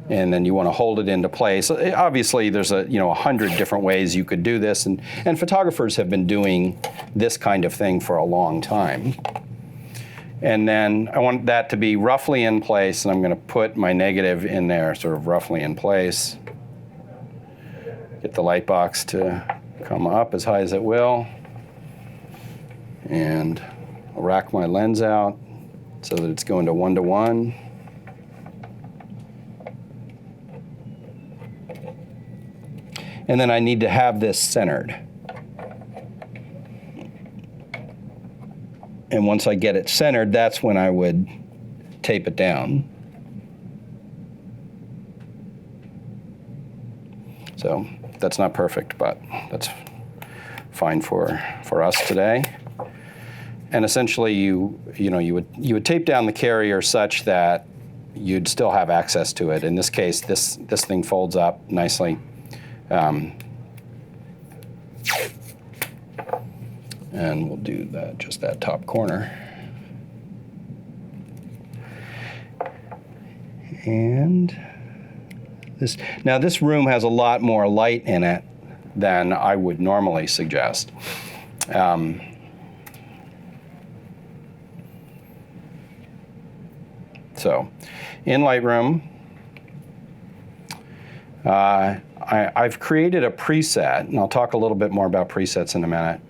and then you want to hold it into place. Obviously, there's 100 different ways you could do this, and photographers have been doing this kind of thing for a long time. And then I want that to be roughly in place, and I'm going to put my negative in there, sort of roughly in place. Get the light box to come up as high as it will. And I'll rack my lens out so that it's going to 1:1. And then I need to have this centered. And once I get it centered, that's when I would tape it down. So that's not perfect, but that's fine for us today. And essentially, you would tape down the carrier such that you'd still have access to it. In this case, this thing folds up nicely. And we'll do just that top corner. And this room has a lot more light in it than I would normally suggest. So in Lightroom, I've created a preset, and I'll talk a little bit more about presets in a minute,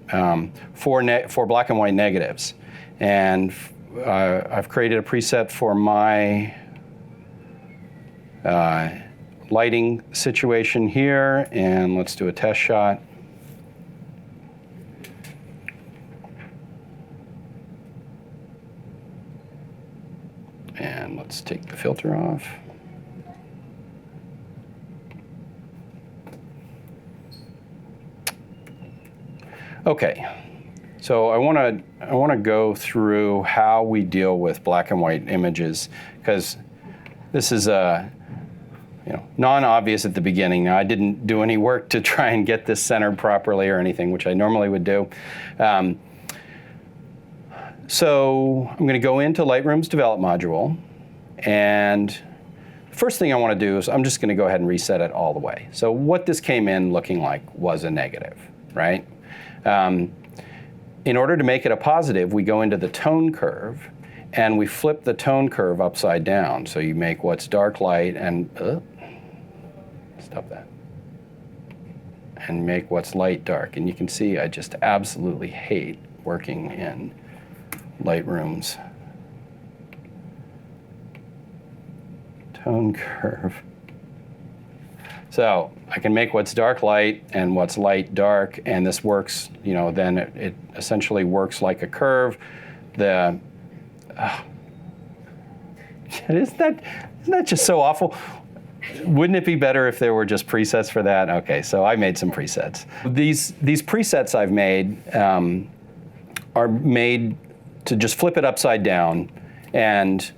for black and white negatives. And I've created a preset for my lighting situation here, and let's do a test shot. And let's take the filter off. Okay, so I want to go through how we deal with black and white images, because this is non-obvious at the beginning. Now, I didn't do any work to try and get this centered properly or anything, which I normally would do. So I'm going to go into Lightroom's Develop module, and the first thing I want to do is I'm just going to go ahead and reset it all the way. So what this came in looking like was a negative, right? In order to make it a positive, we go into the tone curve, and we flip the tone curve upside down. So you make what's dark light, and stop that, and make what's light dark. And you can see I just absolutely hate working in Lightroom's tone curve. So I can make what's dark light and what's light dark, and this works, then it essentially works like a curve. Isn't that just so awful? Wouldn't it be better if there were just presets for that? Okay, so I made some presets. These presets I've made are made to just flip it upside down, and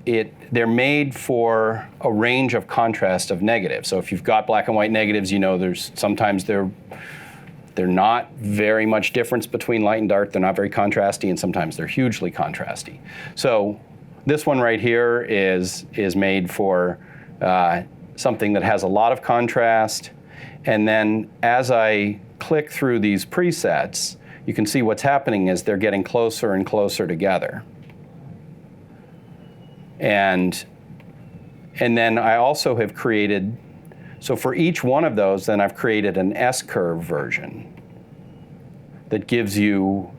they're made for a range of contrast of negatives. So if you've got black and white negatives, there's sometimes they're not very much difference between light and dark. They're not very contrasty, and sometimes they're hugely contrasty. So this one right here is made for something that has a lot of contrast. And then as I click through these presets, you can see what's happening is they're getting closer and closer together. And then I also have created, so for each one of those, then I've created an S-curve version that gives you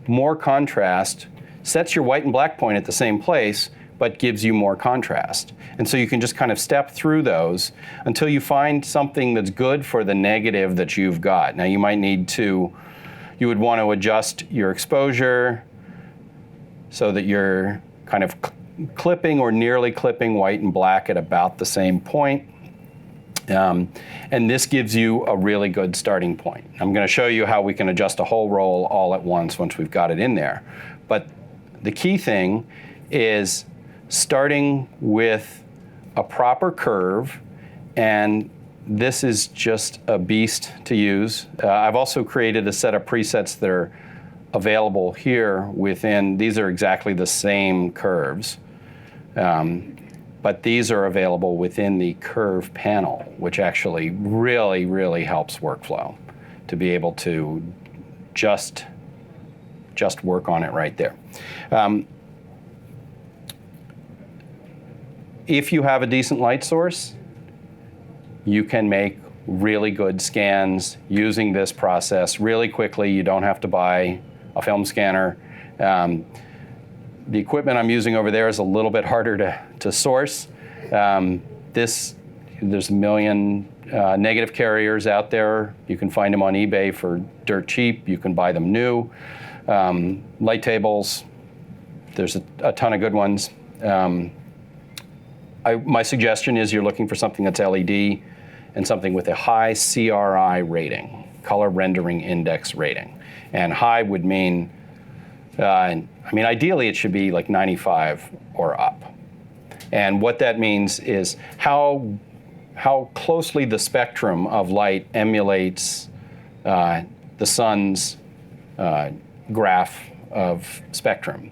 more contrast, sets your white and black point at the same place, but gives you more contrast. And so you can just kind of step through those until you find something that's good for the negative that you've got. Now you might need to, you would want to adjust your exposure so that you're kind of clipping or nearly clipping white and black at about the same point. And this gives you a really good starting point. I'm going to show you how we can adjust a whole roll all at once we've got it in there. But the key thing is starting with a proper curve, and this is just a beast to use. I've also created a set of presets that are available here within. These are exactly the same curves. But these are available within the curve panel, which actually really, really helps workflow to be able to just just work on it right there. If you have a decent light source, you can make really good scans using this process really quickly. You don't have to buy a film scanner. The equipment I'm using over there is a little bit harder to source. There's a million negative carriers out there. You can find them on eBay for dirt cheap. You can buy them new. Light tables, there's a ton of good ones. My suggestion is you're looking for something that's LED and something with a high CRI rating, color rendering index rating. And high would mean, ideally it should be like 95 or up. And what that means is how closely the spectrum of light emulates the sun's graph of spectrum.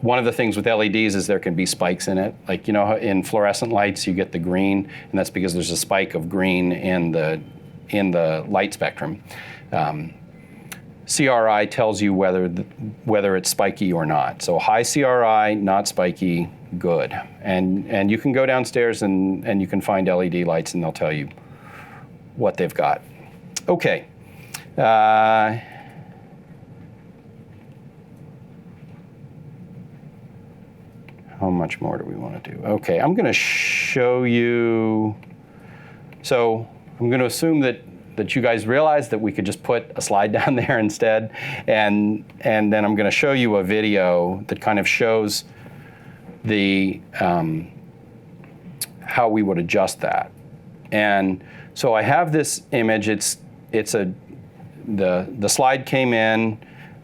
One of the things with LEDs is there can be spikes in it. Like, you know, in fluorescent lights you get the green, and that's because there's a spike of green in the light spectrum. CRI tells you whether it's spiky or not. So high CRI, not spiky, good. And you can go downstairs and you can find LED lights and they'll tell you what they've got. Okay. How much more do we want to do? Okay, I'm going to show you. So I'm going to assume that you guys realize that we could just put a slide down there instead. And then I'm going to show you a video that kind of shows the how we would adjust that. And so I have this image. The slide came in.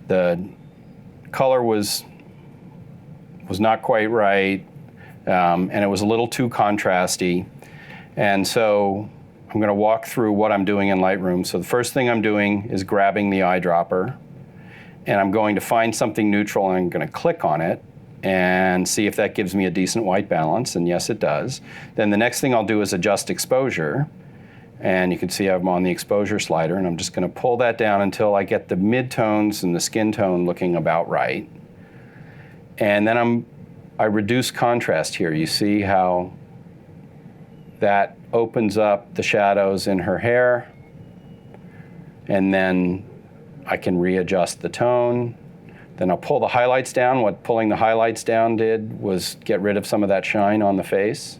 The color was not quite right, and it was a little too contrasty. And so I'm going to walk through what I'm doing in Lightroom. So the first thing I'm doing is grabbing the eyedropper, and I'm going to find something neutral, and I'm going to click on it and see if that gives me a decent white balance, and yes, it does. Then the next thing I'll do is adjust exposure, and you can see I'm on the exposure slider, and I'm just going to pull that down until I get the midtones and the skin tone looking about right. And then I reduce contrast here. You see how that opens up the shadows in her hair, and then I can readjust the tone. Then I'll pull the highlights down. What pulling the highlights down did was get rid of some of that shine on the face.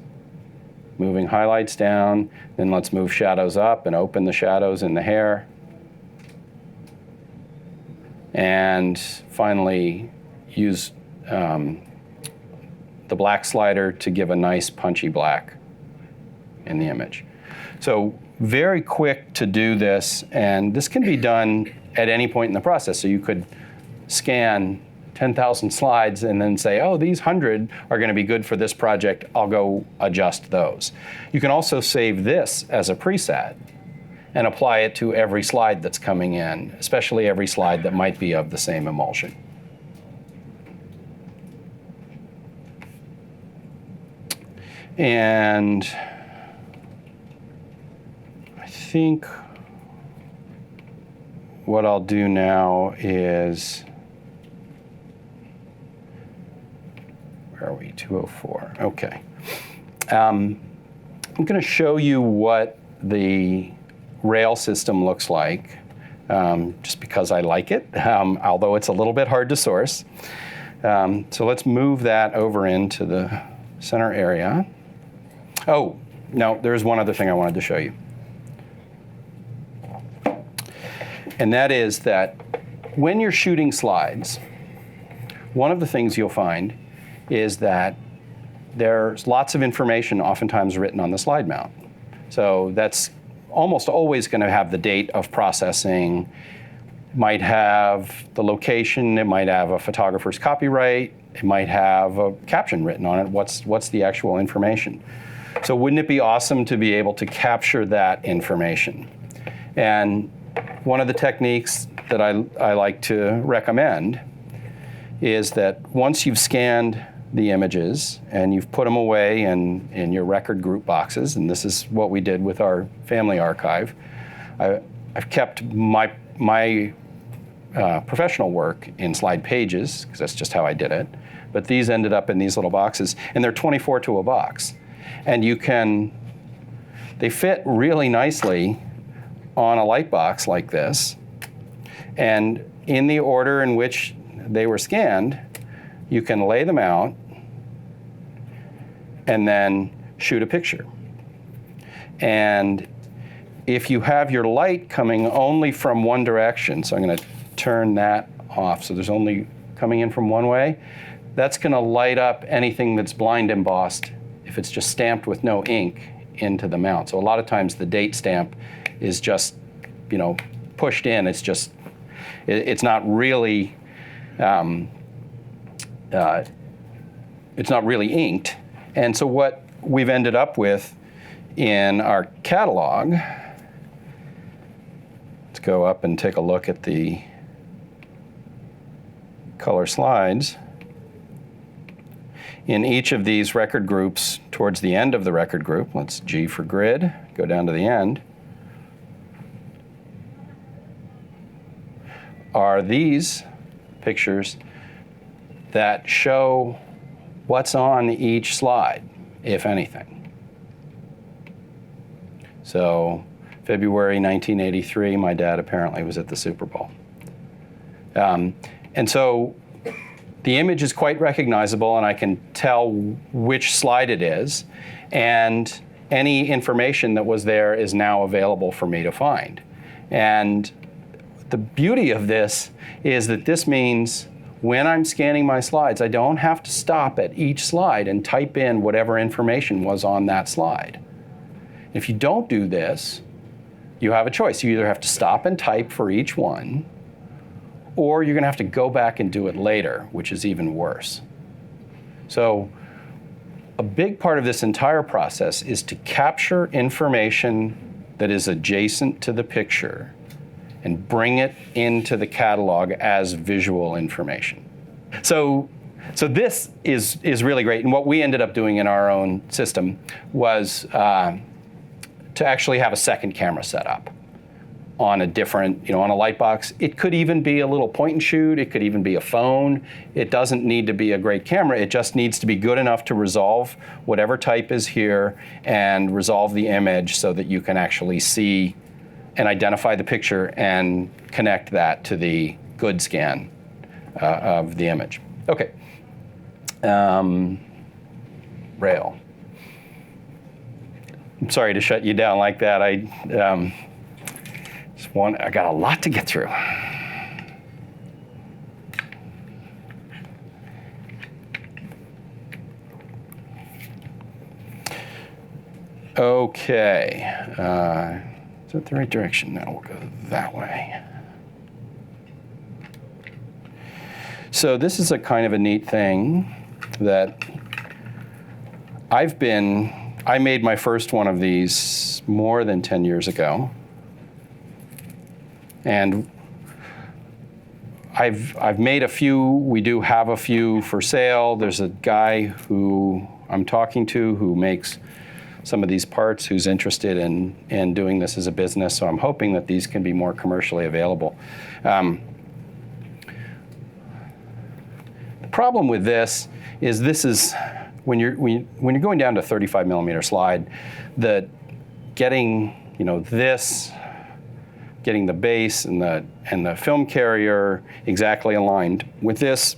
Moving highlights down, then let's move shadows up and open the shadows in the hair. And finally use the black slider to give a nice punchy black in the image. So very quick to do this, and this can be done at any point in the process. So you could scan 10,000 slides and then say, oh, these 100 are going to be good for this project. I'll go adjust those. You can also save this as a preset and apply it to every slide that's coming in, especially every slide that might be of the same emulsion. And I think what I'll do now is, where are we? 204. Okay. I'm going to show you what the rail system looks like, just because I like it, although it's a little bit hard to source. So let's move that over into the center area. Oh, no, there's one other thing I wanted to show you. And that is that when you're shooting slides, one of the things you'll find is that there's lots of information oftentimes written on the slide mount. So that's almost always going to have the date of processing. It might have the location. It might have a photographer's copyright. It might have a caption written on it. What's the actual information? So wouldn't it be awesome to be able to capture that information? And one of the techniques that I like to recommend is that once you've scanned the images and you've put them away in your record group boxes, and this is what we did with our family archive, I've kept my professional work in slide pages, because that's just how I did it. But these ended up in these little boxes, and they're 24 to a box. And they fit really nicely on a light box like this. And in the order in which they were scanned, you can lay them out and then shoot a picture. And if you have your light coming only from one direction, so I'm going to turn that off so there's only coming in from one way, that's going to light up anything that's blind embossed if it's just stamped with no ink into the mount. So a lot of times the date stamp is just, pushed in. It's just, it's not really, it's not really inked. And so what we've ended up with in our catalog, let's go up and take a look at the color slides. In each of these record groups, towards the end of the record group, let's G for grid, go down to the end, are these pictures that show what's on each slide, if anything. So February 1983, my dad apparently was at the Super Bowl. And so the image is quite recognizable, and I can tell which slide it is, and any information that was there is now available for me to find. And the beauty of this is that this means when I'm scanning my slides, I don't have to stop at each slide and type in whatever information was on that slide. If you don't do this, you have a choice. You either have to stop and type for each one, or you're going to have to go back and do it later, which is even worse. So a big part of this entire process is to capture information that is adjacent to the picture and bring it into the catalog as visual information. So this is really great. And what we ended up doing in our own system was to actually have a second camera set up on a different, on a light box. It could even be a little point and shoot. It could even be a phone. It doesn't need to be a great camera. It just needs to be good enough to resolve whatever type is here and resolve the image so that you can actually see and identify the picture and connect that to the good scan of the image. Okay. Rail. I'm sorry to shut you down like that. I got a lot to get through. Okay. Is that the right direction? No, we'll go that way. So this is a kind of a neat thing that I made my first one of these more than 10 years ago. And I've made a few. We do have a few for sale. There's a guy who I'm talking to who makes some of these parts who's interested in doing this as a business. So I'm hoping that these can be more commercially available. The problem with this is when you're going down to 35 millimeter slide, that getting getting the base and the film carrier exactly aligned with this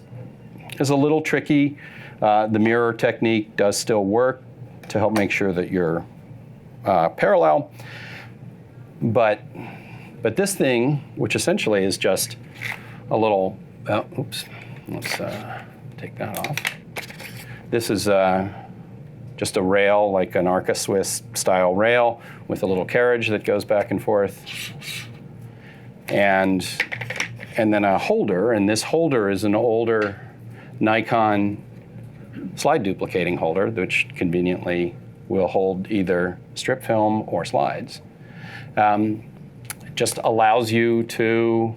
is a little tricky. The mirror technique does still work to help make sure that you're parallel. But this thing, which essentially is just a little, oops, let's take that off. This is just a rail, like an Arca Swiss style rail with a little carriage that goes back and forth. And then a holder, and this holder is an older Nikon slide duplicating holder, which conveniently will hold either strip film or slides. It just allows you to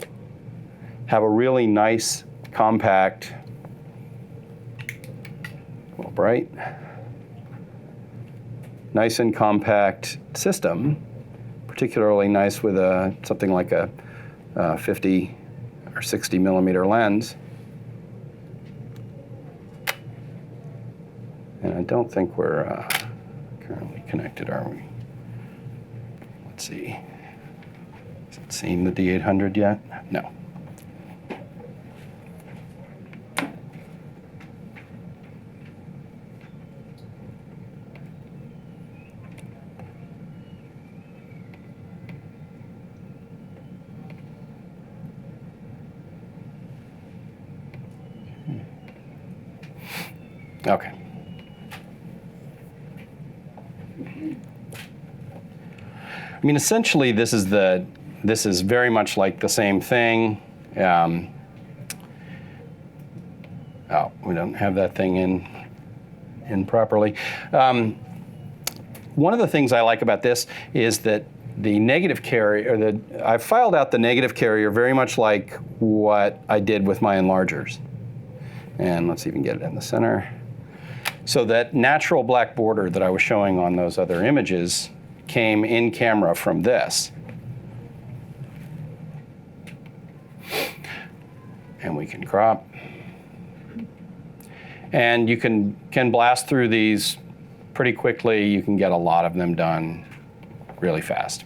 have a really nice, compact, well, bright, nice and compact system, particularly nice with something like a 50 our 60mm lens. And I don't think we're currently connected, are we? Let's see. Has it seen the D800 yet? No. Okay. I mean, essentially, this is very much like the same thing. Oh, we don't have that thing in properly. One of the things I like about this is that the negative carrier, I've filed out the negative carrier very much like what I did with my enlargers. And let's even get it in the center. So that natural black border that I was showing on those other images came in camera from this. And we can crop. And you can blast through these pretty quickly. You can get a lot of them done really fast.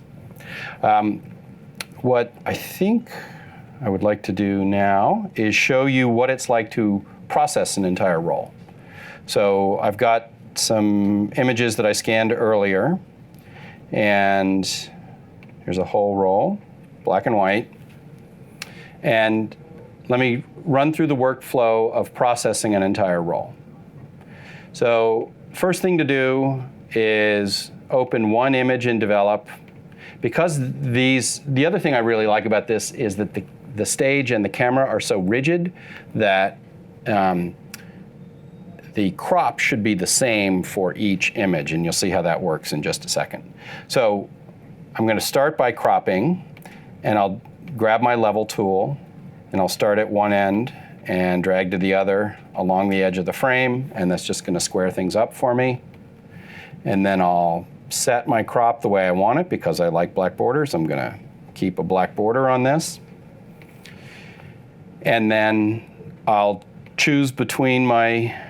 What I think I would like to do now is show you what it's like to process an entire roll. So I've got some images that I scanned earlier, and here's a whole roll, black and white. And let me run through the workflow of processing an entire roll. So first thing to do is open one image in Develop. Because the other thing I really like about this is that the stage and the camera are so rigid that the crop should be the same for each image, and you'll see how that works in just a second. So I'm going to start by cropping, and I'll grab my level tool, and I'll start at one end and drag to the other along the edge of the frame, and that's just going to square things up for me. And then I'll set my crop the way I want it because I like black borders. I'm going to keep a black border on this. And then I'll choose between my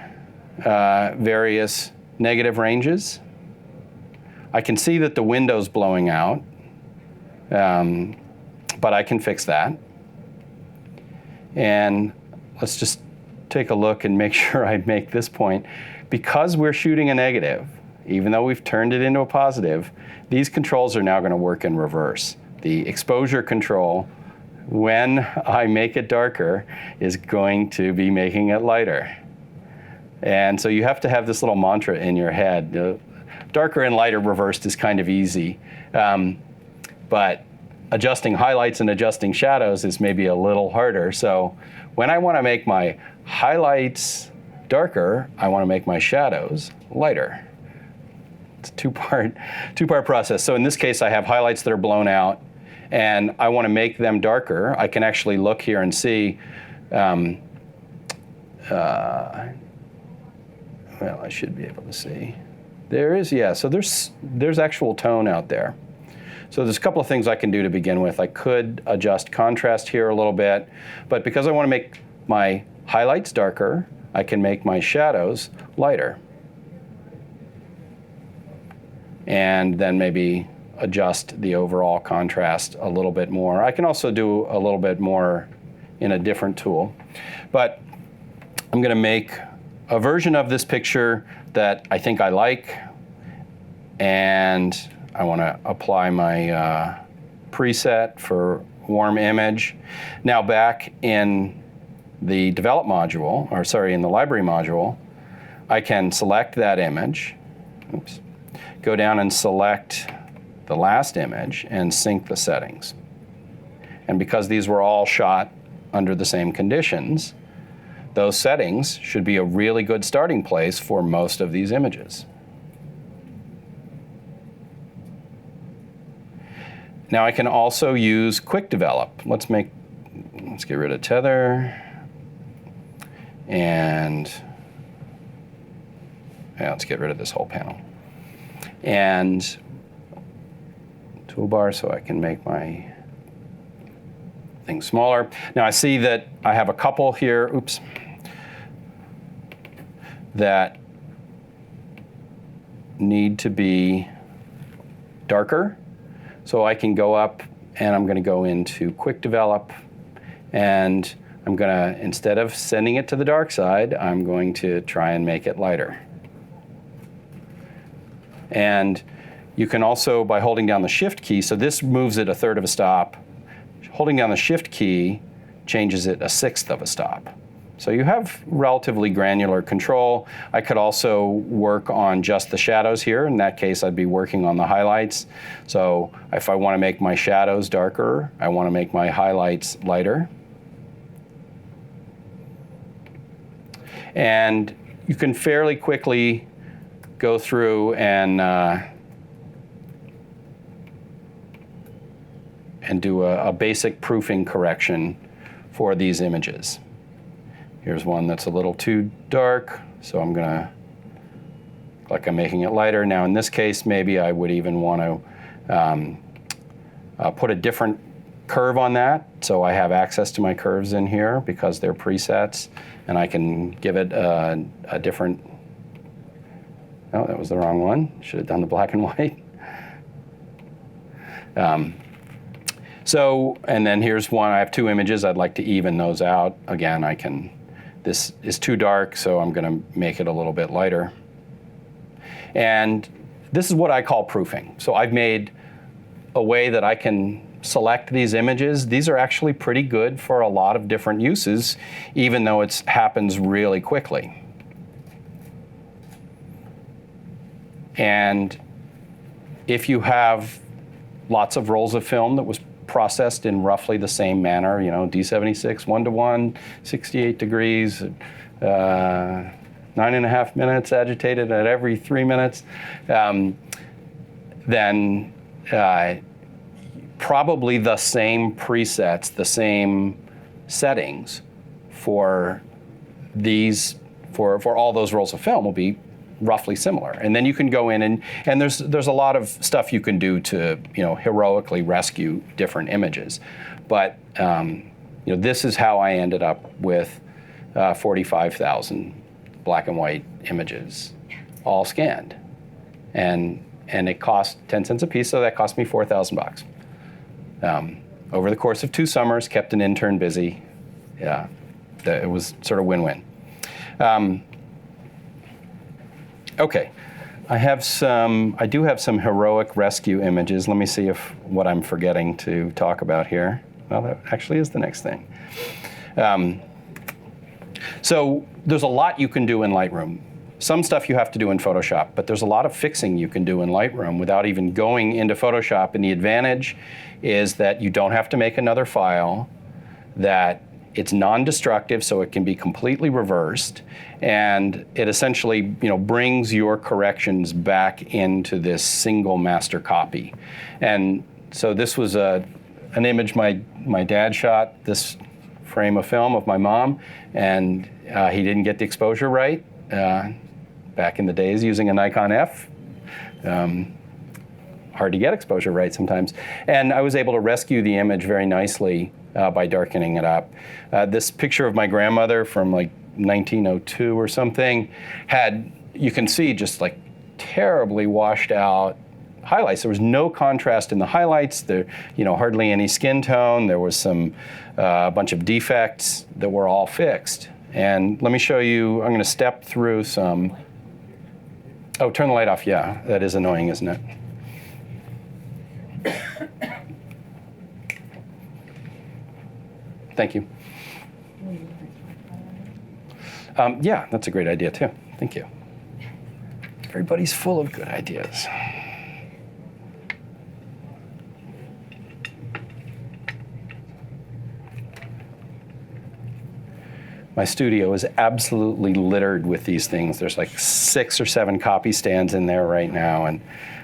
various negative ranges. I can see that the window's blowing out, but I can fix that. And let's just take a look and make sure I make this point. Because we're shooting a negative, even though we've turned it into a positive, these controls are now going to work in reverse. The exposure control, when I make it darker, is going to be making it lighter. And so you have to have this little mantra in your head. Darker and lighter reversed is kind of easy, but adjusting highlights and adjusting shadows is maybe a little harder. So when I want to make my highlights darker, I want to make my shadows lighter. It's a two-part process. So in this case, I have highlights that are blown out, and I want to make them darker. I can actually look here and see, well, I should be able to see. There is, yeah, so there's actual tone out there. So there's a couple of things I can do to begin with. I could adjust contrast here a little bit, but because I want to make my highlights darker, I can make my shadows lighter. And then maybe adjust the overall contrast a little bit more. I can also do a little bit more in a different tool. But I'm going to make a version of this picture that I think I like, and I want to apply my preset for warm image. Now back in the develop module, or sorry, in the library module, I can select that image. Oops. Go down and select the last image and sync the settings. And because these were all shot under the same conditions, those settings should be a really good starting place for most of these images. Now I can also use quick develop. Let's get rid of tether, and yeah, let's get rid of this whole panel. And toolbar, so I can make my things smaller. Now I see that I have a couple here, oops, that need to be darker. So I can go up and I'm going to go into Quick Develop, and I'm going to, instead of sending it to the dark side, I'm going to try and make it lighter. And you can also, by holding down the Shift key, so this moves it 1/3 of a stop. Holding down the Shift key changes it 1/6 of a stop. So you have relatively granular control. I could also work on just the shadows here. In that case, I'd be working on the highlights. So if I want to make my shadows darker, I want to make my highlights lighter. And you can fairly quickly go through and do a basic proofing correction for these images. Here's one that's a little too dark, so I'm going to, like I'm making it lighter. Now in this case, maybe I would even want to put a different curve on that, so I have access to my curves in here because they're presets, and I can give it a different, oh, that was the wrong one. Should have done the black and white. And then here's one, I have 2 images, I'd like to even those out. Again, I can, this is too dark, so I'm going to make it a little bit lighter. And this is what I call proofing. So I've made a way that I can select these images. These are actually pretty good for a lot of different uses, even though it happens really quickly. And if you have lots of rolls of film that was processed in roughly the same manner, you know, D76, 1:1, 68 degrees, 9.5 minutes, agitated at every 3 minutes, then probably the same presets, the same settings for these, for all those rolls of film will be roughly similar. And then you can go in and there's a lot of stuff you can do to, you know, heroically rescue different images. But you know, this is how I ended up with 45,000 black and white images, all scanned, and it cost 10 cents a piece, so that cost me $4,000. Over the course of 2 summers, kept an intern busy. Yeah, it was sort of win-win. Okay, I do have some heroic rescue images. Let me see if what I'm forgetting to talk about here. Well, that actually is the next thing. So there's a lot you can do in Lightroom. Some stuff you have to do in Photoshop, but there's a lot of fixing you can do in Lightroom without even going into Photoshop. And the advantage is that you don't have to make another file, that it's non-destructive, so it can be completely reversed, and it essentially, you know, brings your corrections back into this single master copy. And so this was an image my dad shot, this frame of film of my mom, and he didn't get the exposure right back in the days using a Nikon F. Hard to get exposure right sometimes. And I was able to rescue the image very nicely by darkening it up. This picture of my grandmother from like 1902 or something had, you can see, just like terribly washed out highlights. There was no contrast in the highlights. There, you know, hardly any skin tone. There was a bunch of defects that were all fixed. And let me show you, I'm going to step through some. Oh, turn the light off. Yeah, that is annoying, isn't it? Thank you. Yeah, that's a great idea too. Thank you. Everybody's full of good ideas. My studio is absolutely littered with these things. There's like 6 or 7 copy stands in there right now, and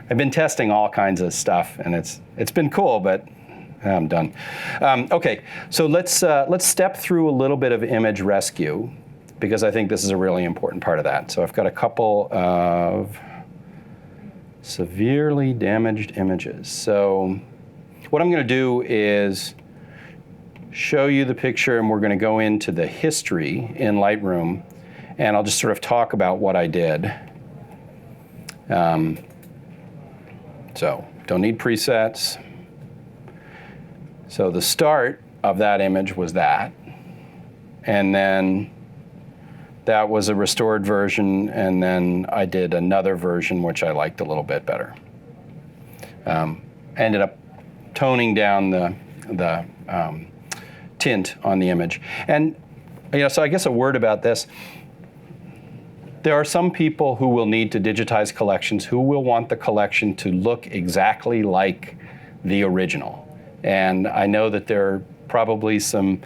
I've been testing all kinds of stuff, and it's been cool, but I'm done. Okay, so let's step through a little bit of image rescue, because I think this is a really important part of that. So I've got a couple of severely damaged images. So what I'm going to do is show you the picture, and we're going to go into the history in Lightroom, and I'll just sort of talk about what I did. So don't need presets. So the start of that image was that, and then that was a restored version, and then I did another version which I liked a little bit better. Ended up toning down the tint on the image. And so I guess a word about this. There are some people who will need to digitize collections who will want the collection to look exactly like the original. And I know that there are probably some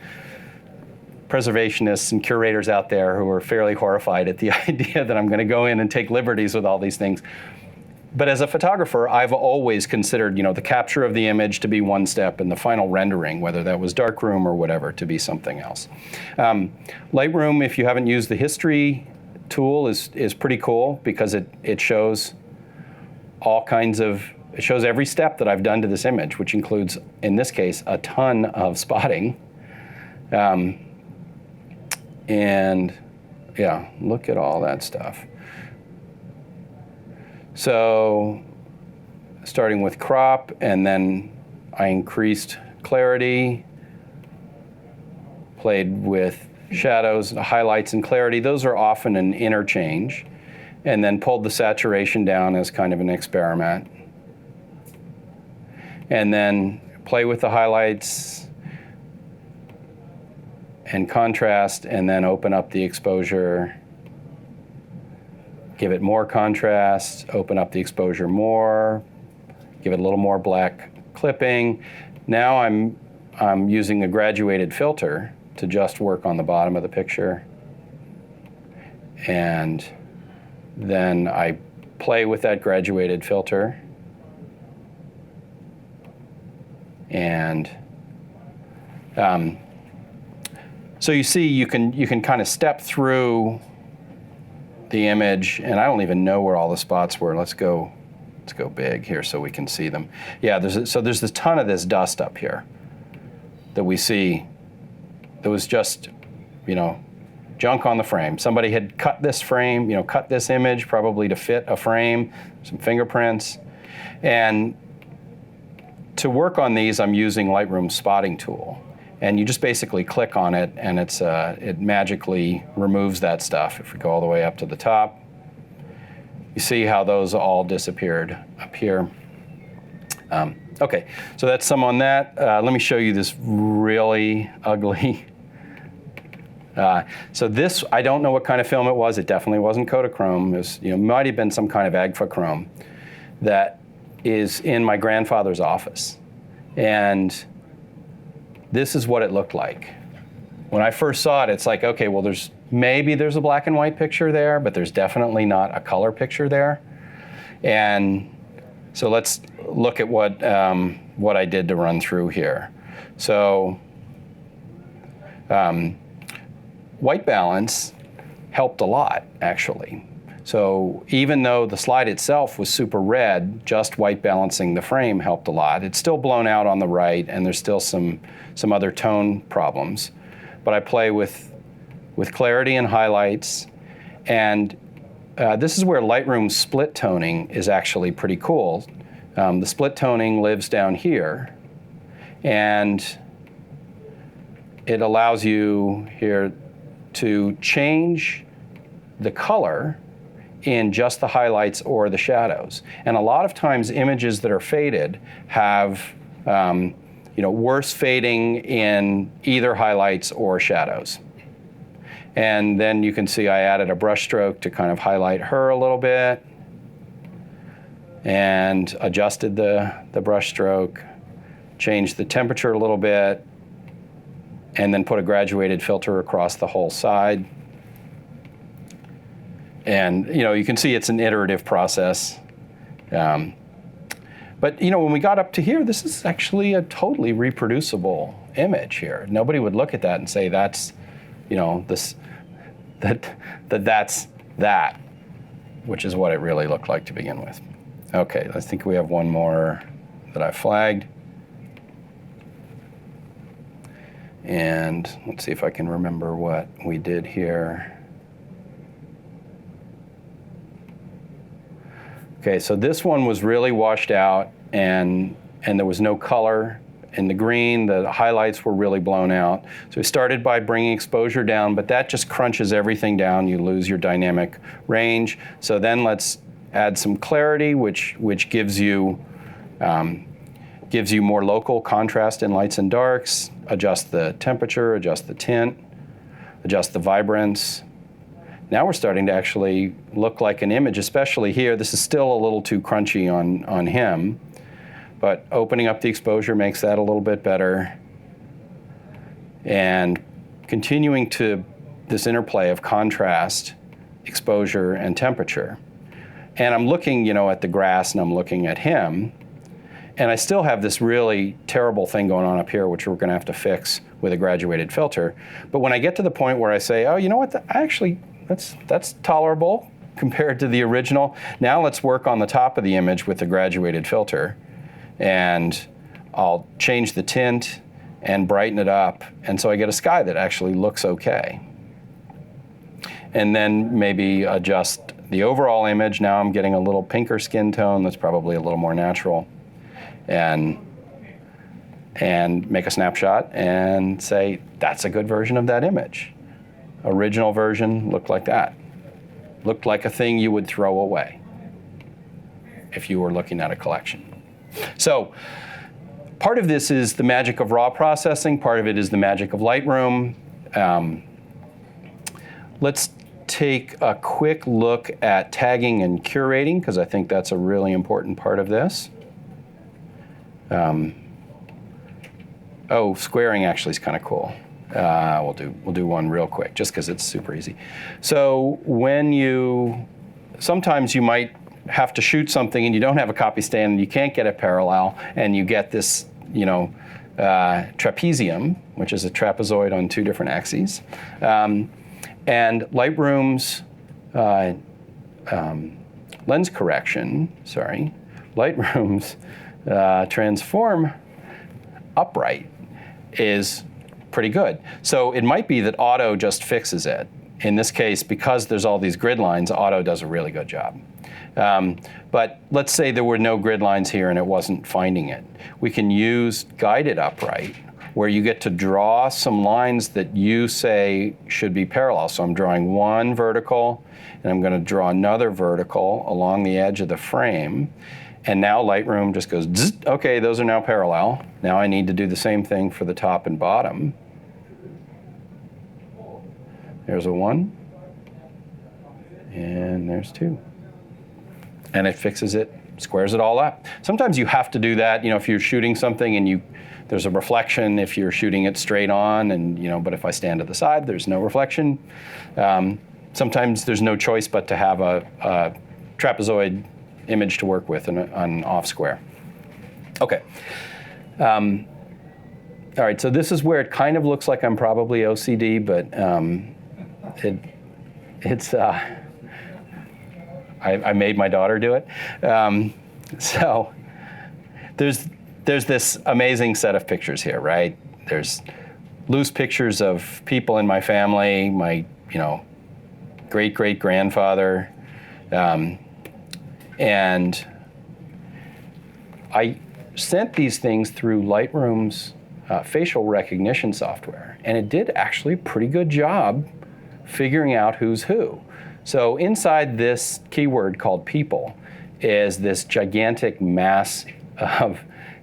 preservationists and curators out there who are fairly horrified at the idea that I'm going to go in and take liberties with all these things. But as a photographer, I've always considered, the capture of the image to be one step and the final rendering, whether that was darkroom or whatever, to be something else. Lightroom, if you haven't used the history tool, is pretty cool because it shows it shows every step that I've done to this image, which includes, in this case, a ton of spotting. And yeah, look at all that stuff. So starting with crop, and then I increased clarity, played with shadows, highlights, and clarity. Those are often an interchange. And then pulled the saturation down as kind of an experiment. And then play with the highlights and contrast, and then open up the exposure. Give it more contrast, open up the exposure more, give it a little more black clipping. Now I'm using a graduated filter to just work on the bottom of the picture. And then I play with that graduated filter. And so you see, you can kind of step through the image, and I don't even know where all the spots were. Let's go big here so we can see them. Yeah, there's this ton of this dust up here that we see. That was just, junk on the frame. Somebody had cut this frame, cut this image probably to fit a frame, some fingerprints. And to work on these, I'm using Lightroom's spotting tool. And you just basically click on it, and it magically removes that stuff. If we go all the way up to the top, you see how those all disappeared up here. Okay, so that's some on that. Let me show you this really ugly. So this, I don't know what kind of film it was. It definitely wasn't Kodachrome. It was, might have been some kind of Agfachrome that is in my grandfather's office. And this is what it looked like. When I first saw it, it's like, okay, well, maybe there's a black and white picture there, but there's definitely not a color picture there. And so let's look at what I did to run through here. So white balance helped a lot, actually. So even though the slide itself was super red, just white balancing the frame helped a lot. It's still blown out on the right, and there's still some other tone problems. But I play with clarity and highlights. And this is where Lightroom's split toning is actually pretty cool. The split toning lives down here. And it allows you here to change the color in just the highlights or the shadows. And a lot of times images that are faded have worse fading in either highlights or shadows. And then you can see I added a brush stroke to kind of highlight her a little bit and adjusted the brush stroke, changed the temperature a little bit, and then put a graduated filter across the whole side. And you can see it's an iterative process. But when we got up to here, this is actually a totally reproducible image here. Nobody would look at that and say that's, that's that, which is what it really looked like to begin with. Okay, I think we have one more that I flagged. And let's see if I can remember what we did here. Okay, so this one was really washed out, and there was no color. In the green, the highlights were really blown out. So we started by bringing exposure down, but that just crunches everything down. You lose your dynamic range. So then let's add some clarity, which gives you more local contrast in lights and darks, adjust the temperature, adjust the tint, adjust the vibrance. Now we're starting to actually look like an image, especially here. This is still a little too crunchy on him, but opening up the exposure makes that a little bit better. And continuing to this interplay of contrast, exposure, and temperature. And I'm looking, at the grass, and I'm looking at him, and I still have this really terrible thing going on up here, which we're going to have to fix with a graduated filter. But when I get to the point where I say, oh, you know what, that's tolerable compared to the original. Now let's work on the top of the image with the graduated filter. And I'll change the tint and brighten it up. And so I get a sky that actually looks okay. And then maybe adjust the overall image. Now I'm getting a little pinker skin tone that's probably a little more natural. And make a snapshot and say, that's a good version of that image. Original version looked like that. Looked like a thing you would throw away if you were looking at a collection. So part of this is the magic of raw processing. Part of it is the magic of Lightroom. Let's take a quick look at tagging and curating, because I think that's a really important part of this. Squaring actually is kind of cool. We'll do one real quick, just because it's super easy. So sometimes you might have to shoot something and you don't have a copy stand and you can't get it parallel, and you get this, trapezium, which is a trapezoid on two different axes. And Lightroom's lens correction, Lightroom's transform upright is pretty good. So it might be that auto just fixes it. In this case, because there's all these grid lines, auto does a really good job. But let's say there were no grid lines here and it wasn't finding it. We can use guided upright, where you get to draw some lines that you say should be parallel. So I'm drawing one vertical, and I'm going to draw another vertical along the edge of the frame. And now Lightroom just goes, zzz, okay, those are now parallel. Now I need to do the same thing for the top and bottom. There's a 1, and there's 2. And it fixes it, squares it all up. Sometimes you have to do that, if you're shooting something and there's a reflection if you're shooting it straight on, and but if I stand to the side, there's no reflection. Sometimes there's no choice but to have a trapezoid image to work with an off square. Okay. All right, so this is where it kind of looks like I'm probably OCD, but I made my daughter do it. So there's this amazing set of pictures here, right? There's loose pictures of people in my family, my great-great-grandfather, and I sent these things through Lightroom's facial recognition software, and it did actually a pretty good job figuring out who's who. So inside this keyword called people is this gigantic mass of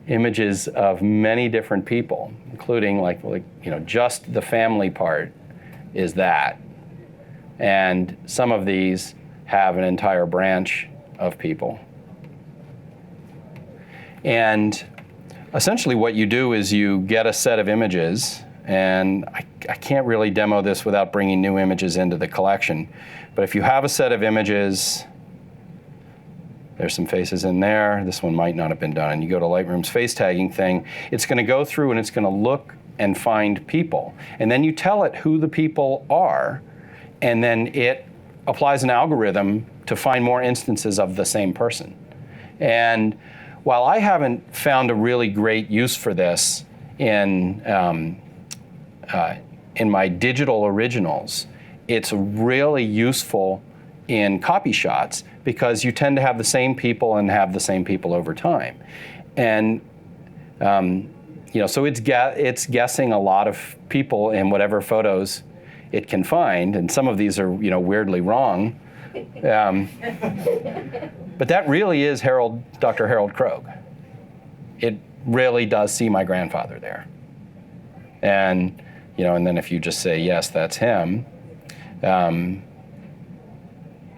images of many different people, including just the family part is that. And some of these have an entire branch of people. And essentially what you do is you get a set of images, and I can't really demo this without bringing new images into the collection. But if you have a set of images, there's some faces in there. This one might not have been done. And you go to Lightroom's face tagging thing, it's going to go through and it's going to look and find people. And then you tell it who the people are, and then it applies an algorithm to find more instances of the same person. And while I haven't found a really great use for this in in my digital originals, it's really useful in copy shots because you tend to have the same people and have the same people over time. And so it's guessing a lot of people in whatever photos it can find, and some of these are weirdly wrong. But that really is Dr. Harold Krogh. It really does see my grandfather there. And and then if you just say yes, that's him,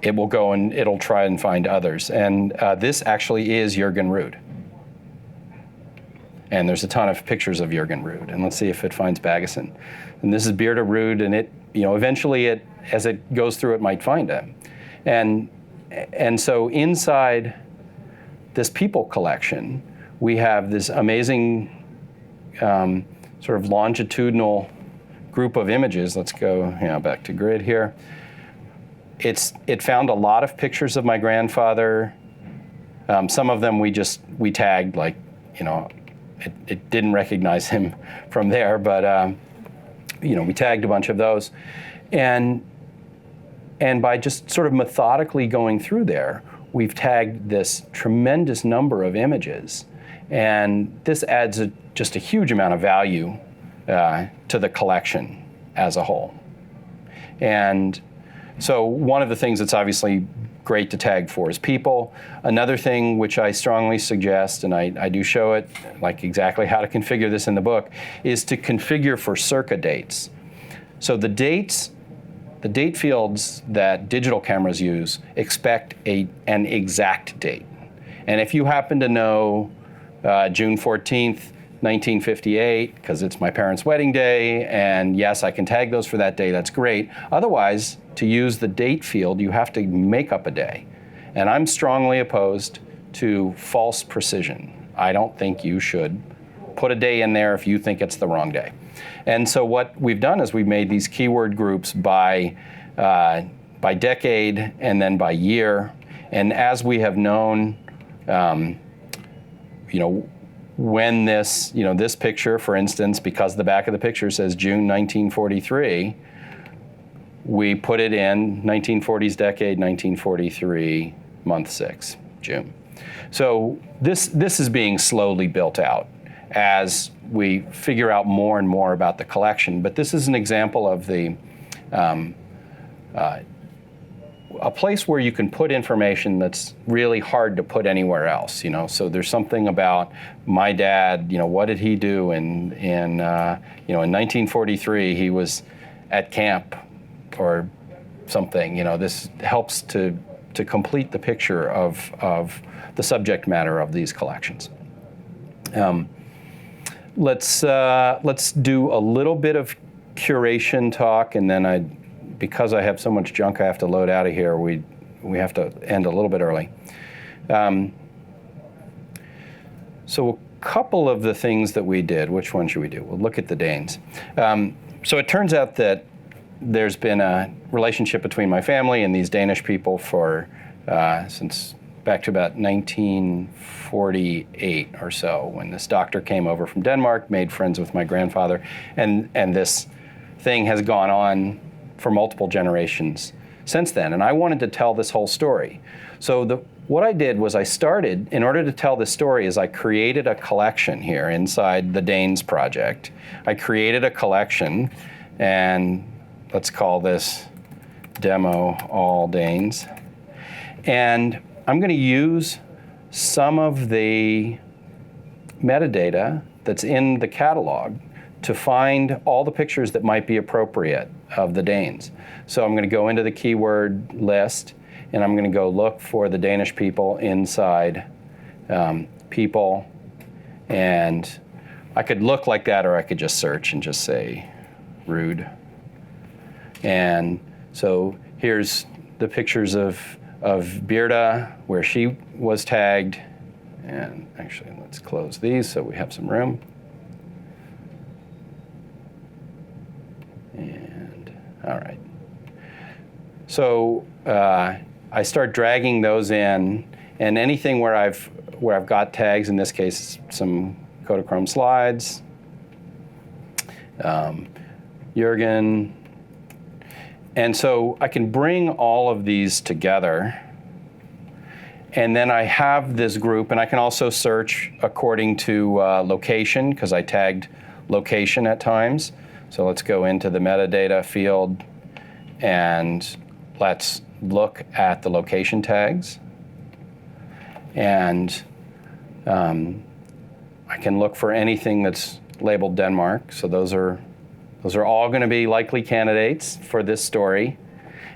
it will go and it'll try and find others. And this actually is Jürgen Rud. And there's a ton of pictures of Jürgen Rud. And let's see if it finds Baggison. And this is Bearda Rud, and it, eventually as it goes through, it might find him. And so inside this people collection, we have this amazing sort of longitudinal group of images. Let's go back to grid here. It found a lot of pictures of my grandfather. Some of them we tagged, like, it didn't recognize him from there, but we tagged a bunch of those. And by just sort of methodically going through there, we've tagged this tremendous number of images. And this adds just a huge amount of value to the collection as a whole. And so one of the things that's obviously great to tag for is people. Another thing which I strongly suggest, and I do show it, like exactly how to configure this in the book, is to configure for circa dates. So the date fields that digital cameras use expect an exact date. And if you happen to know June 14th, 1958, because it's my parents' wedding day, and yes, I can tag those for that day, that's great. Otherwise, to use the date field, you have to make up a day. And I'm strongly opposed to false precision. I don't think you should put a day in there if you think it's the wrong day. And so what we've done is we've made these keyword groups by decade and then by year. And as we have known, when this picture, for instance, because the back of the picture says June 1943, we put it in 1940s decade, 1943, month 6, June. So this is being slowly built out as we figure out more and more about the collection. But this is an example of a place where you can put information that's really hard to put anywhere else. So there's something about my dad. What did he do in 1943? He was at camp or something. This helps to complete the picture of the subject matter of these collections. Let's do a little bit of curation talk, and then because I have so much junk I have to load out of here, we have to end a little bit early. So a couple of the things that we did, which one should we do? We'll look at the Danes. So it turns out that there's been a relationship between my family and these Danish people since back to about 1948 or so, when this doctor came over from Denmark, made friends with my grandfather, and this thing has gone on for multiple generations since then. And I wanted to tell this whole story. So what I did was in order to tell this story, I created a collection here inside the Danes project. I created a collection, and let's call this Demo All Danes. And I'm going to use some of the metadata that's in the catalog to find all the pictures that might be appropriate of the Danes. So I'm going to go into the keyword list, and I'm going to go look for the Danish people inside people. And I could look like that, or I could just search and just say Rude. And so here's the pictures of Bearda, where she was tagged. And actually, let's close these so we have some room. And all right. So I start dragging those in, and anything where I've got tags, in this case, some Kodachrome slides. Jürgen. And so I can bring all of these together. And then I have this group, and I can also search according to location, because I tagged location at times. So let's go into the metadata field, and let's look at the location tags. And I can look for anything that's labeled Denmark. So those are all going to be likely candidates for this story.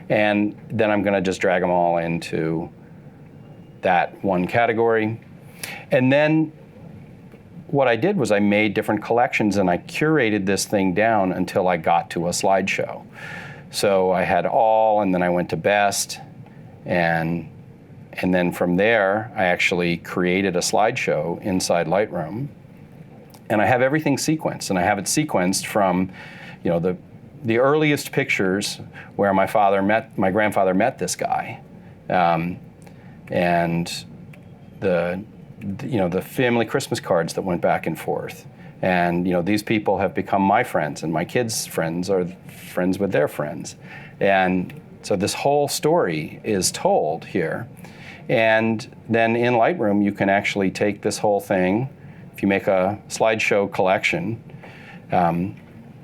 And then I'm going to just drag them all into that one category. And then what I did was I made different collections, and I curated this thing down until I got to a slideshow. So I had all, and then I went to best, and then from there I actually created a slideshow inside Lightroom. And I have everything sequenced, and I have it sequenced from, you know, the earliest pictures where my grandfather met this guy, and the family Christmas cards that went back and forth. And these people have become my friends, and my kids' friends are friends with their friends. And so this whole story is told here. And then in Lightroom, you can actually take this whole thing. If you make a slideshow collection,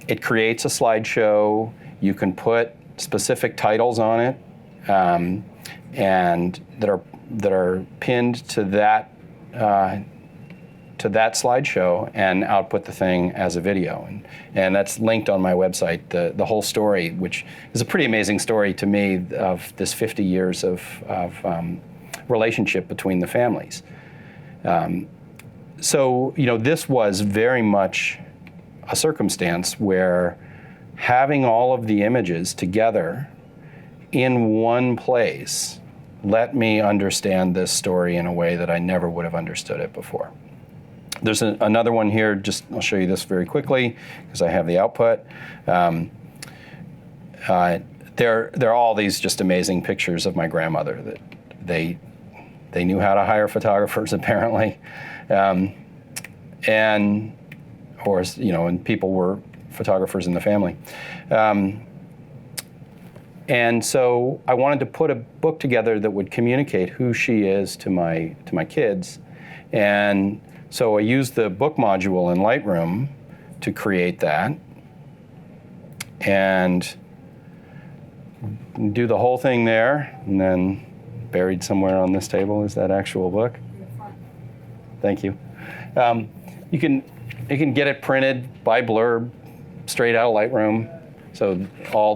it creates a slideshow. You can put specific titles on it, and that are pinned to that slideshow, and output the thing as a video. And that's linked on my website, the whole story, which is a pretty amazing story to me of this 50 years of relationship between the families. So this was very much a circumstance where having all of the images together in one place let me understand this story in a way that I never would have understood it before. There's another one here. I'll show you this very quickly because I have the output. There are all these just amazing pictures of my grandmother that they knew how to hire photographers apparently, and people were photographers in the family. And so I wanted to put a book together that would communicate who she is to my kids. And so I used the book module in Lightroom to create that. And do the whole thing there, and then buried somewhere on this table is that actual book. Thank you. You can get it printed by blurb straight out of Lightroom. So all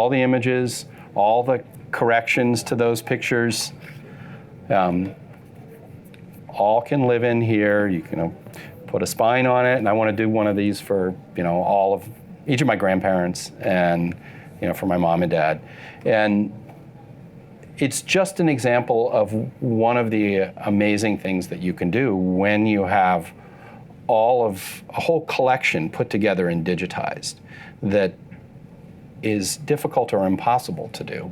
the images, all the corrections to those pictures, all can live in here. You can put a spine on it, and I want to do one of these for each of my grandparents, and for my mom and dad. And it's just an example of one of the amazing things that you can do when you have a whole collection put together and digitized that is difficult or impossible to do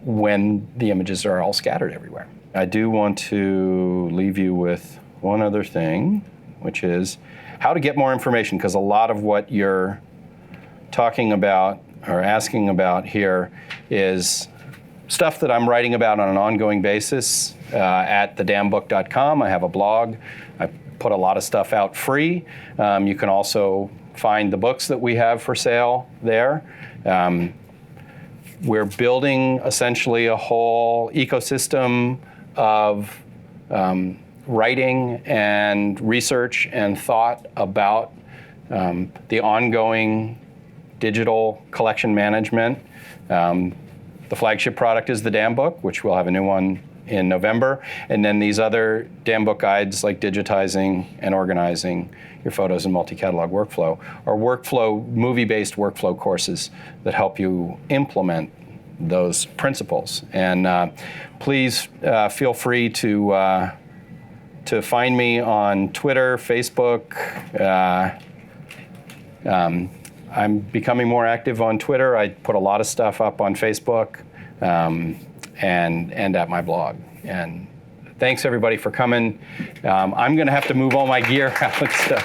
when the images are all scattered everywhere. I do want to leave you with one other thing, which is how to get more information, because a lot of what you're talking about or asking about here is stuff that I'm writing about on an ongoing basis at thedamnbook.com. I have a blog. I put a lot of stuff out free. You can also find the books that we have for sale there. We're building essentially a whole ecosystem of writing and research and thought about the ongoing digital collection management. The flagship product is the Dam Book, which we'll have a new one in November. And then these other Dam Book guides like Digitizing and Organizing Your Photos and Multi-Catalog Workflow are movie-based workflow courses that help you implement those principles. And please feel free to find me on Twitter, Facebook. I'm becoming more active on Twitter. I put a lot of stuff up on Facebook and at my blog. And thanks everybody for coming. I'm going to have to move all my gear out and stuff.